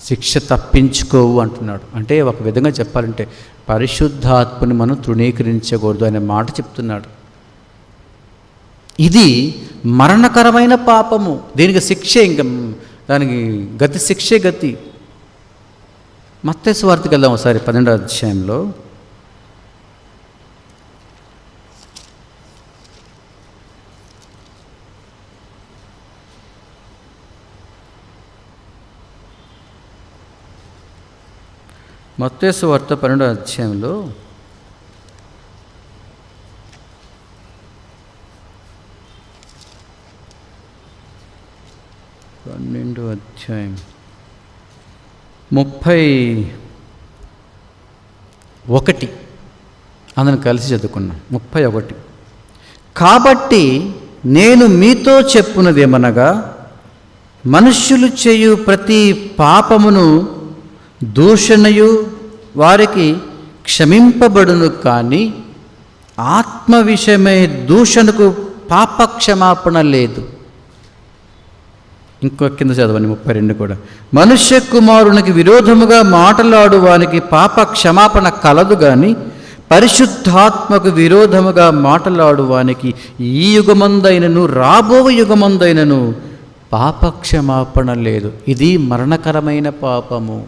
శిక్ష తప్పించుకోవు అంటున్నాడు. అంటే ఒక విధంగా చెప్పాలంటే పరిశుద్ధాత్మని మనం తృణీకరించకూడదు అనే మాట చెప్తున్నాడు. ఇది మరణకరమైన పాపము, దీనికి శిక్షే, ఇంకా దానికి గతి శిక్షే గతి. మత్తయి సువార్తకి వెళ్దాం ఒకసారి 12వ అధ్యాయంలో. మత్తయి సువార్త 12వ అధ్యాయంలో 12వ అధ్యాయం 31 అందరం కలిసి చదువుకున్నాం. 31. కాబట్టి నేను మీతో చెప్పున్నదేమనగా, మనుష్యులు చేయు ప్రతి పాపమును దూషణయు వారికి క్షమింపబడును, కానీ ఆత్మ విషయమై దూషణకు పాప క్షమాపణ లేదు. ఇంకో కింద చదవండి 32 కూడా. మనుష్య కుమారునికి విరోధముగా మాటలాడు వానికి పాప క్షమాపణ కలదు, కానీ పరిశుద్ధాత్మకు విరోధముగా మాటలాడు వానికి ఈ యుగమందైనను రాబో యుగమందైనను పాప క్షమాపణ లేదు. ఇది మరణకరమైన పాపము.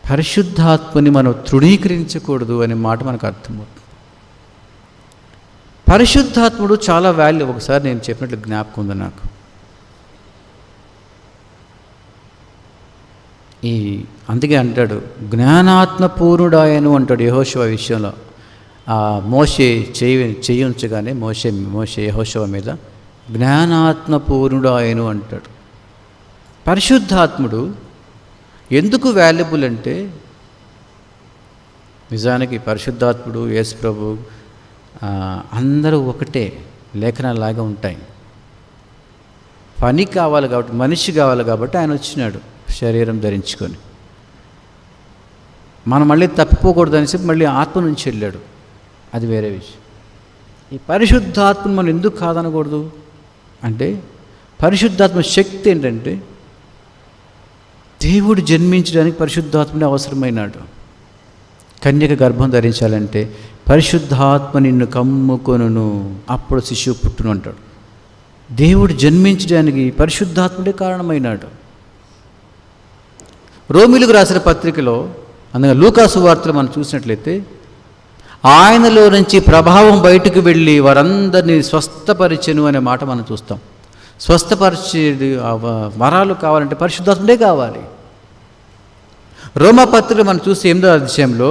పరిశుద్ధాత్మని మనం తృణీకరించకూడదు అనే మాట మనకు అర్థమవుతుంది. పరిశుద్ధాత్ముడు చాలా వాల్యూ. ఒకసారి నేను చెప్పినట్లు జ్ఞాపకం ఉంది నాకు. అందుకే అంటాడు, జ్ఞానాత్మ పూర్ణుడాయను అంటాడు యెహోషువ విషయంలో. మోషే చెయ్యి ఉంచగానే మోషే యెహోషువ మీద జ్ఞానాత్మ పూర్ణుడాయను అంటాడు. పరిశుద్ధాత్ముడు ఎందుకు వాల్యుబుల్ అంటే, నిజానికి పరిశుద్ధాత్ముడు యేసు ప్రభు అందరూ ఒకటే, లేఖనాలాగా ఉంటాయి. పని కావాలి కాబట్టి, మనిషి కావాలి కాబట్టి ఆయన వచ్చినాడు శరీరం ధరించుకొని. మనం మళ్ళీ తప్పిపోకూడదు అనేసి మళ్ళీ ఆత్మ నుంచి వెళ్ళాడు, అది వేరే విషయం. ఈ పరిశుద్ధాత్మను మనం ఎందుకు కాదనకూడదు అంటే, పరిశుద్ధాత్మ శక్తి ఏంటంటే, దేవుడు జన్మించడానికి పరిశుద్ధాత్మని అవసరమైనాడు. కన్యక గర్భం ధరించాలంటే పరిశుద్ధాత్మ నిన్ను కమ్ముకొనును, అప్పుడు శిశువు పుట్టును అంటాడు. దేవుడు జన్మించడానికి పరిశుద్ధాత్ముడే కారణమైనాడు. రోమిలకు రాసిన పత్రికలో, అందుకే లూకాసు వార్తలు మనం చూసినట్లయితే, ఆయనలో నుంచి ప్రభావం బయటకు వెళ్ళి వారందరినీ స్వస్థపరిచెను అనే మాట మనం చూస్తాం. స్వస్థపరిచే వరాలు కావాలంటే పరిశుద్ధాత్ముడే కావాలి. రోమా పత్రిక మనం చూస్తే 8వ అధ్యాయంలో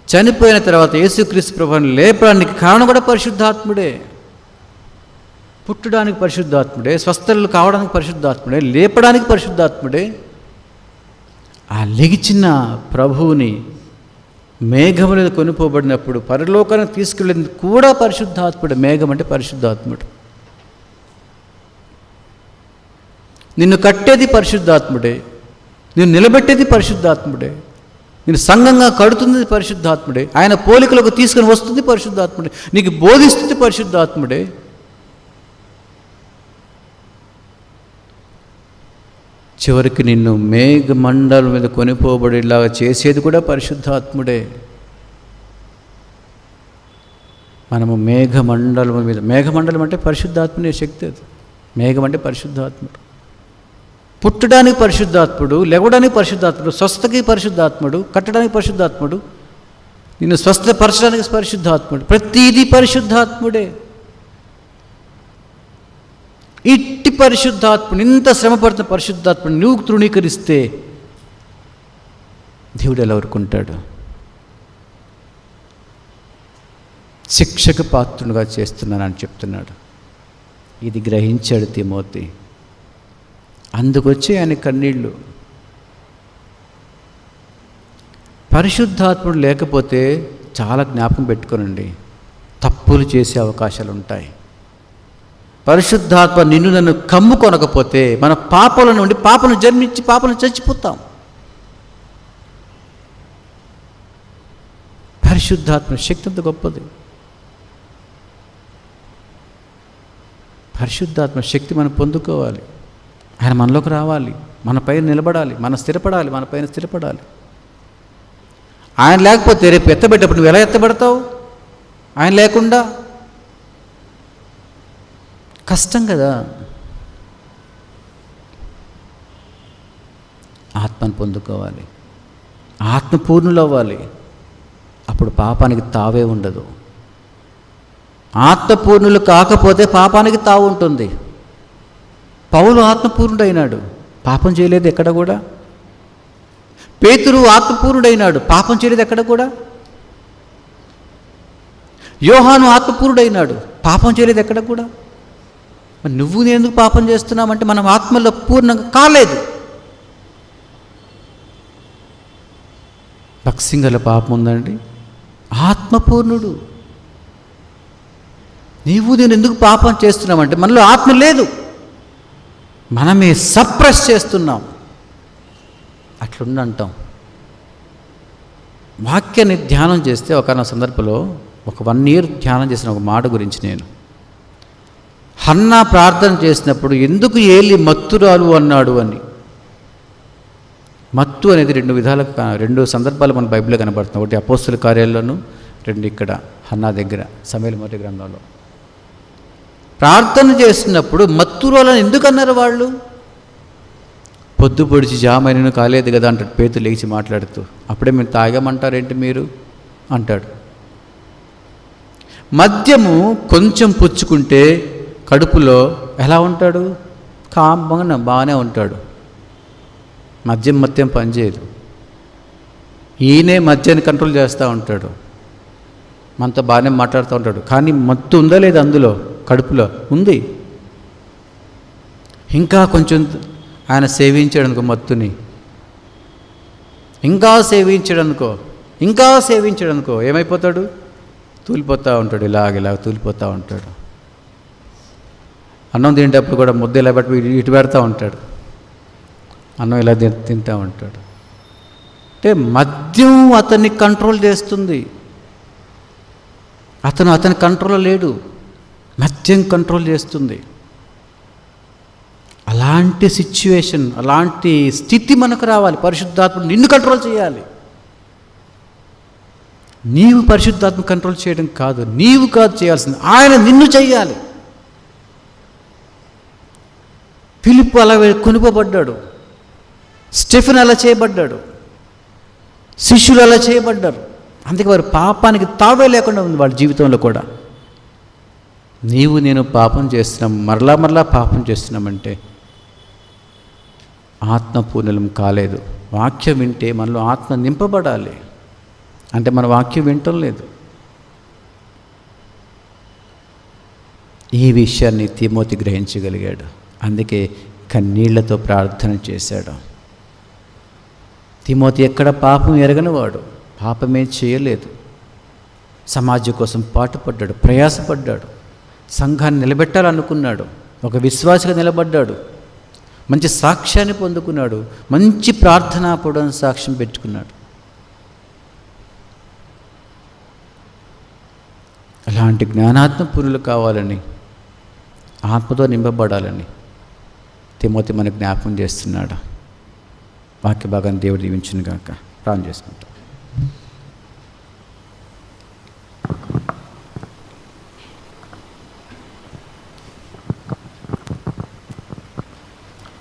చనిపోయిన తర్వాత యేసుక్రీస్తు ప్రభువుని లేపడానికి కారణం కూడా పరిశుద్ధాత్ముడే. పుట్టడానికి పరిశుద్ధాత్ముడే, స్వస్థలు కావడానికి పరిశుద్ధాత్ముడే, లేపడానికి పరిశుద్ధాత్ముడే. ఆ లెగిచిన ప్రభువుని మేఘం మీద కొనిపోబడినప్పుడు పరలోకానికి తీసుకెళ్ళింది కూడా పరిశుద్ధాత్ముడే. మేఘం అంటే పరిశుద్ధాత్ముడు. నిన్ను కట్టేది పరిశుద్ధాత్ముడే, నిన్ను నిలబెట్టేది పరిశుద్ధాత్ముడే, నేను సంఘంగా కడుతుంది పరిశుద్ధాత్ముడే, ఆయన పోలికలకు తీసుకుని వస్తుంది పరిశుద్ధాత్ముడే, నీకు బోధిస్తుంది పరిశుద్ధాత్ముడే. చివరికి నిన్ను మేఘమండలం మీద కొనిపోబడేలాగా చేసేది కూడా పరిశుద్ధాత్ముడే. మనము మేఘమండలం మీద, మేఘమండలం అంటే పరిశుద్ధాత్మనే శక్తి. అది మేఘం అంటే పరిశుద్ధాత్ముడు. పుట్టడానికి పరిశుద్ధాత్ముడు, లేవడానికి పరిశుద్ధాత్ముడు, స్వస్థకి పరిశుద్ధాత్ముడు, కట్టడానికి పరిశుద్ధాత్ముడు, నిన్ను స్వస్థపరచడానికి పరిశుద్ధాత్ముడు. ప్రతిదీ పరిశుద్ధాత్ముడే. ఇట్టి పరిశుద్ధాత్ముడు, ఇంత శ్రమపడుతున్న పరిశుద్ధాత్ముడు నువ్వు తృణీకరిస్తే దేవుడు ఎలా ఊరుకుంటాడు? శిక్షకు పాత్రునిగా చేస్తున్నానని చెప్తున్నాడు. ఇది గ్రహించాడు తిమోతి. అందుకొచ్చి ఆయన కన్నీళ్ళు. పరిశుద్ధాత్ముడు లేకపోతే చాలా జ్ఞాపకం పెట్టుకోనండి, తప్పులు చేసే అవకాశాలు ఉంటాయి. పరిశుద్ధాత్మ నిన్ను నన్ను కమ్ముకొనకపోతే మన పాపల నుండి పాపను జన్మించి పాపను చచ్చిపోతాం. పరిశుద్ధాత్మ శక్తి అంత గొప్పది. పరిశుద్ధాత్మ శక్తి మనం పొందుకోవాలి. ఆయన మనలోకి రావాలి, మన పైన నిలబడాలి, మన పైన స్థిరపడాలి. ఆయన లేకపోతే రేపు ఎత్తబెట్టేప్పుడు నువ్వు ఎలా ఎత్తబడతావు? ఆయన లేకుండా కష్టం కదా. ఆత్మను పొందుకోవాలి, ఆత్మపూర్ణులు అవ్వాలి. అప్పుడు పాపానికి తావే ఉండదు. ఆత్మపూర్ణులు కాకపోతే పాపానికి తావు ఉంటుంది. పౌలు ఆత్మపూర్ణుడైనాడు, పాపం చేయలేదు ఎక్కడ కూడా. పేతురు ఆత్మపూర్ణుడైనాడు, పాపం చేయలేదు ఎక్కడ కూడా. యోహాను ఆత్మపూర్ణుడైనాడు, పాపం చేయలేదు ఎక్కడ కూడా. మరి నువ్వు నేను ఎందుకు పాపం చేస్తున్నావంటే మనం ఆత్మలో పూర్ణంగా కాలేదు. పక్షింగల పాపం ఉందండి? ఆత్మపూర్ణుడు. నీవు నేను ఎందుకు పాపం చేస్తున్నామంటే మనలో ఆత్మ లేదు, మనమే సప్రెస్ చేస్తున్నాం. అట్లుండంటాం. వాక్యాన్ని ధ్యానం చేస్తే ఒక సందర్భంలో ఒక 1 year ధ్యానం చేసిన ఒక మాట గురించి నేను, హన్నా ప్రార్థన చేసినప్పుడు ఎందుకు ఏలి మత్తురాలు అన్నాడు అని. మత్తు అనేది 2 సందర్భాలు మన బైబిల్లో కనబడుతుంది. ఒకటి అపోస్తుల కార్యాల్లోనూ, 2 ఇక్కడ హన్నా దగ్గర సమూయేలు మొదటి గ్రంథంలో. ప్రార్థన చేసినప్పుడు మత్తురాలని ఎందుకు అన్నారు వాళ్ళు? పొద్దు పొడిచి జామైనను కాలేదు కదా అంటాడు పేతురు లేచి మాట్లాడుతూ. అప్పుడే మీరు తాగామంటారేంటి మీరు అంటాడు. మద్యము కొంచెం పుచ్చుకుంటే కడుపులో ఎలా ఉంటాడు? కాంబంగా బాగానే ఉంటాడు. మద్యం పనిచేయదు. ఈయనే మద్యాన్ని కంట్రోల్ చేస్తూ ఉంటాడు, మనతో బాగానే మాట్లాడుతూ ఉంటాడు. కానీ మత్తు ఉందా లేదా అందులో? కడుపులో ఉంది. ఇంకా కొంచెం ఆయన సేవించాడు అనుకో మత్తుని, ఇంకా సేవించాడు అనుకో ఏమైపోతాడు? తూలిపోతూ ఉంటాడు, ఇలాగ తూలిపోతూ ఉంటాడు. అన్నం తినేటప్పుడు కూడా ముద్ద ఇలా పెట్టి ఇటు పెడతా ఉంటాడు, అన్నం ఇలా తింటూ ఉంటాడు. అంటే మద్యం అతన్ని కంట్రోల్ చేస్తుంది. అతని కంట్రోల్లో లేడు, మద్యం కంట్రోల్ చేస్తుంది. అలాంటి సిచ్యువేషన్, అలాంటి స్థితి మనకు రావాలి. పరిశుద్ధాత్మ నిన్ను కంట్రోల్ చేయాలి. నీవు పరిశుద్ధాత్మ కంట్రోల్ చేయడం కాదు, నీవు కాదు చేయాల్సింది, ఆయన నిన్ను చేయాలి. ఫిలిప్పు అలా కొనుపబడ్డాడు, స్టెఫెన్ అలా చేయబడ్డాడు, శిష్యులు అలా చేయబడ్డారు. అందుకే వారు పాపానికి తావే లేకుండా ఉంది వాళ్ళ జీవితంలో కూడా. నీవు నేను పాపం చేస్తున్నాం, మరలా పాపం చేస్తున్నామంటే ఆత్మపూర్ణలం కాలేదు. వాక్యం వింటే మనలో ఆత్మ నింపబడాలి. అంటే మన వాక్యం వింటం లేదు. ఈ విషయాన్ని తిమోతి గ్రహించగలిగాడు. అందుకే కన్నీళ్లతో ప్రార్థన చేశాడు. తిమోతి ఎక్కడ పాపం ఎరగనివాడు, పాపమే చేయలేదు. సమాజం కోసం పాటుపడ్డాడు, ప్రయాసపడ్డాడు, సంఘాన్ని నిలబెట్టాలనుకున్నాడు, ఒక విశ్వాసిగా నిలబడ్డాడు, మంచి సాక్ష్యాన్ని పొందుకున్నాడు, మంచి ప్రార్థనాపూర్వక సాక్ష్యం పెట్టుకున్నాడు. అలాంటి జ్ఞానాత్మపూర్ణులు కావాలని, ఆత్మతో నింపబడాలని తిమోతి మనకు జ్ఞాపకం చేస్తున్నాడు. వాక్య భాగాన్ని దేవుడు దీవించును గాక. ప్రార్థన చేసుకుంటాం.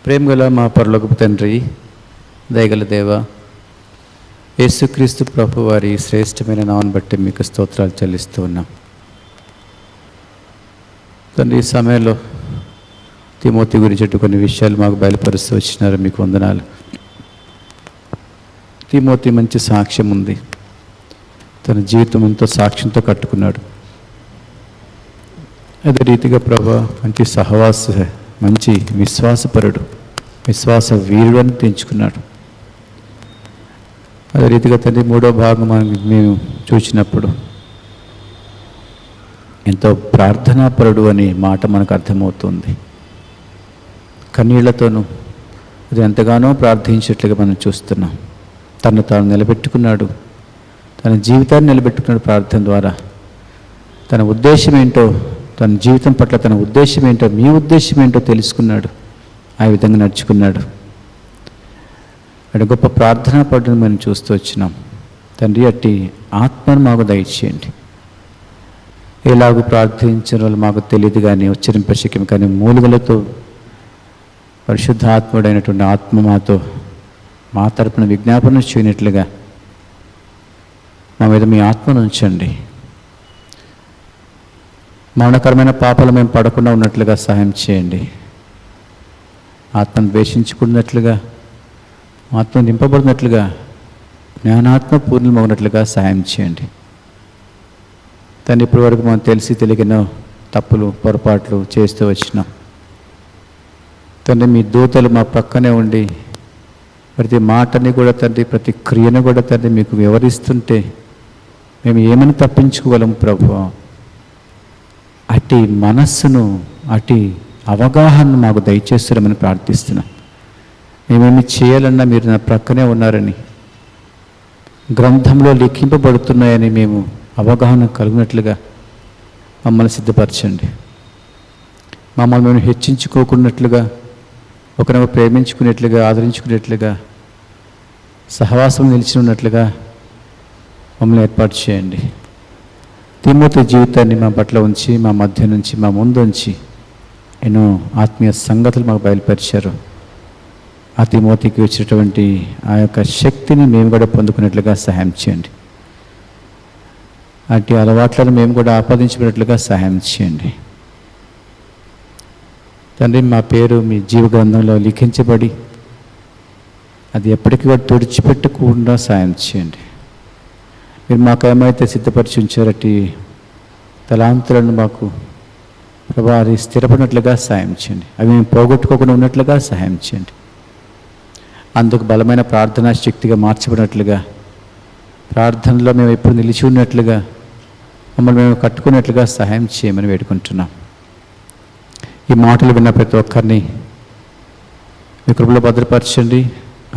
ప్రేమగల మా పరలోకపు తండ్రి, దయగల దేవ, యేసుక్రీస్తు ప్రభు వారి శ్రేష్టమైన నామను బట్టి మీకు స్తోత్రాలు చెల్లిస్తూ ఉన్నాం తండ్రి. ఈ సమయంలో తిమోతి గురించి కొన్ని విషయాలు మాకు బయలుపరుస్తూ వచ్చినారు, మీకు వందనాలు. తిమోతి మంచి సాక్ష్యం ఉంది, తన జీవితం ఎంతో సాక్ష్యంతో కట్టుకున్నాడు. అదే రీతిగా ప్రభు మంచి మంచి విశ్వాసపరుడు, విశ్వాస వీరుడు అని తెంచుకున్నాడు. అదే రీతిగా తండ్రి 3వ భాగం మేము చూసినప్పుడు ఎంతో ప్రార్థనాపరుడు అనే మాట మనకు అర్థమవుతుంది. కన్నీళ్లతోనూ అది ఎంతగానో ప్రార్థించేట్లుగా మనం చూస్తున్నాం. తను తాను నిలబెట్టుకున్నాడు, తన జీవితాన్ని నిలబెట్టుకున్నాడు ప్రార్థన ద్వారా. తన ఉద్దేశం ఏంటో, తన జీవితం పట్ల తన ఉద్దేశం ఏంటో, మీ ఉద్దేశం ఏంటో తెలుసుకున్నాడు, ఆ విధంగా నడుచుకున్నాడు. అటు గొప్ప ప్రార్థనా పడును మనం చూస్తూ వచ్చినాం. తండ్రి, అట్టి ఆత్మను మాకు దయచేయండి. ఎలాగూ ప్రార్థించిన వాళ్ళు మాకు తెలియదు కానీ, ఉచ్చరింపశక్యం కానీ, మూలుగలతో పరిశుద్ధాత్ముడైనటువంటి ఆత్మ మా తరపున విజ్ఞాపన చేయనట్లుగా మా మీద మీ ఆత్మను ఉంచండి. మరణకరమైన పాపాలు మేము పడకుండా ఉన్నట్లుగా సహాయం చేయండి. ఆత్మను ద్వేషించుకున్నట్లుగా, ఆత్మ నింపబడినట్లుగా, జ్ఞానాత్మ పూర్ణమవునట్లుగా సహాయం చేయండి. తండ్రి, ఇప్పటి వరకు మనం తెలిసి తెలియని తప్పులు, పొరపాట్లు చేస్తూ వచ్చినాం తండ్రి. మీ దూతలు మా పక్కనే ఉండి ప్రతి మాటని కూడా తండ్రి, ప్రతి క్రియను కూడా తండ్రి మీకు వివరిస్తుంటే మేము ఏమని తప్పించుకోగలం ప్రభువా? అట్టి మనస్సును, అట్టి అవగాహన మాకు దయచేస్తారమని ప్రార్థిస్తున్నాం. మేమేమి చేయాలన్నా మీరు నా ప్రక్కనే ఉన్నారని, గ్రంథంలో లిఖింపబడుతున్నాయని మేము అవగాహన కలిగినట్లుగా మమ్మల్ని సిద్ధపరచండి. మమ్మల్ని మేము హెచ్చించుకోకున్నట్లుగా, ఒకరినొకరు ప్రేమించుకునేట్లుగా, ఆదరించుకునేట్లుగా, సహవాసం నిలిచి ఉన్నట్లుగా మమ్మల్ని ఏర్పాటు చేయండి. తిమోతి జీవితాన్ని మా పట్ల ఉంచి, మా మధ్య నుంచి, మా ముందు ఉంచి ఎన్నో ఆత్మీయ సంగతులు మాకు బయలుపరిచారు. ఆ తిమోతికి వచ్చినటువంటి ఆ యొక్క శక్తిని మేము కూడా పొందుకున్నట్లుగా సహాయం చేయండి. అట్టి అలవాట్లను మేము కూడా ఆపాదించుకున్నట్లుగా సహాయం చేయండి. తండ్రి, మా పేరు మీ జీవ గ్రంథంలో లిఖించబడి అది ఎప్పటికీ కూడా తుడిచిపెట్టకుండా సాయం చేయండి. మీరు మాకు ఏమైతే సిద్ధపరిచి ఉంచారటి తలాంతులను మాకు ప్రభా అది స్థిరపడినట్లుగా సహాయం చేయండి. అవి మేము పోగొట్టుకోకుండా ఉన్నట్లుగా సహాయం చేయండి. అందుకు బలమైన ప్రార్థనా శక్తిగా మార్చబడినట్లుగా, ప్రార్థనలో మేము ఎప్పుడు నిలిచి ఉన్నట్లుగా, మమ్మల్ని మేము కట్టుకున్నట్లుగా సహాయం చేయమని వేడుకుంటున్నాం. ఈ మాటలు విన్న ప్రతి ఒక్కరిని మీ కృపలో భద్రపరచండి.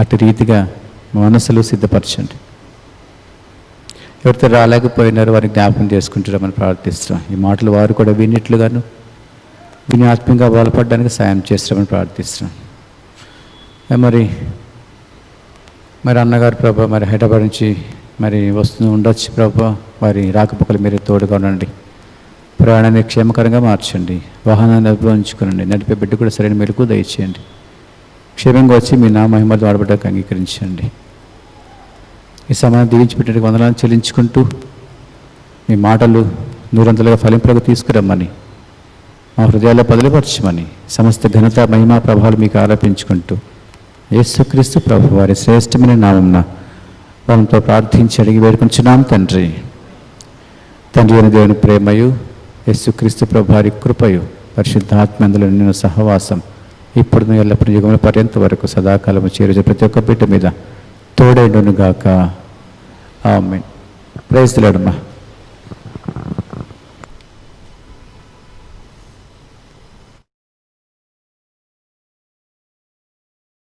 అటు రీతిగా మనసులు సిద్ధపరచండి. ఎవరితో రాలేకపోయినారో వారిని జ్ఞాపకం చేసుకుంటున్నామని ప్రార్థిస్తున్నాం. ఈ మాటలు వారు కూడా విన్నట్లుగాను, విని ఆత్మీయంగా బలపడడానికి సాయం చేస్తామని ప్రార్థిస్తున్నాం. మరి అన్నగారు ప్రభా, మరి హైదరాబాద్ నుంచి మరి వస్తూ ఉండొచ్చు ప్రభా, వారి రాకపోకలు మీరు తోడుగా ఉండండి. ప్రయాణాన్ని క్షేమకరంగా మార్చండి. వాహనాన్ని అభివృంచుకునండి. నడిపే బిడ్డ కూడా సరైన మెలకు దయచేయండి. క్షేమంగా వచ్చి మీ నా మహిమలు వాడబడ్డానికి అంగీకరించండి. ఈ సమయం దీవించిపెట్టిన వందనాలను చెల్లించుకుంటూ మీ మాటలు నూరంతలుగా ఫలింపులకు తీసుకురమ్మని, మా హృదయాల్లో బదిలిపరచమని, సమస్త ఘనత, మహిమా ప్రభావాలు మీకు ఆరోపించుకుంటూ యేసుక్రీస్తు ప్రభు వారి శ్రేష్టమైన నామమున వాళ్ళతో ప్రార్థించి అడిగి వేడుకుంటున్నాం తండ్రి. తండ్రి అయిన దేవుని ప్రేమయు, యేసుక్రీస్తు ప్రభు వారి కృపయు, పరిశుద్ధాత్మ అందులో నిన్న సహవాసం ఇప్పుడు ఎల్లప్పుడూ యుగముల పర్యంత వరకు సదాకాలము చేరుచే ప్రతి ఒక్క బిడ్డ మీద తోడైండును గాక. ఆమేన్. Praise the lord.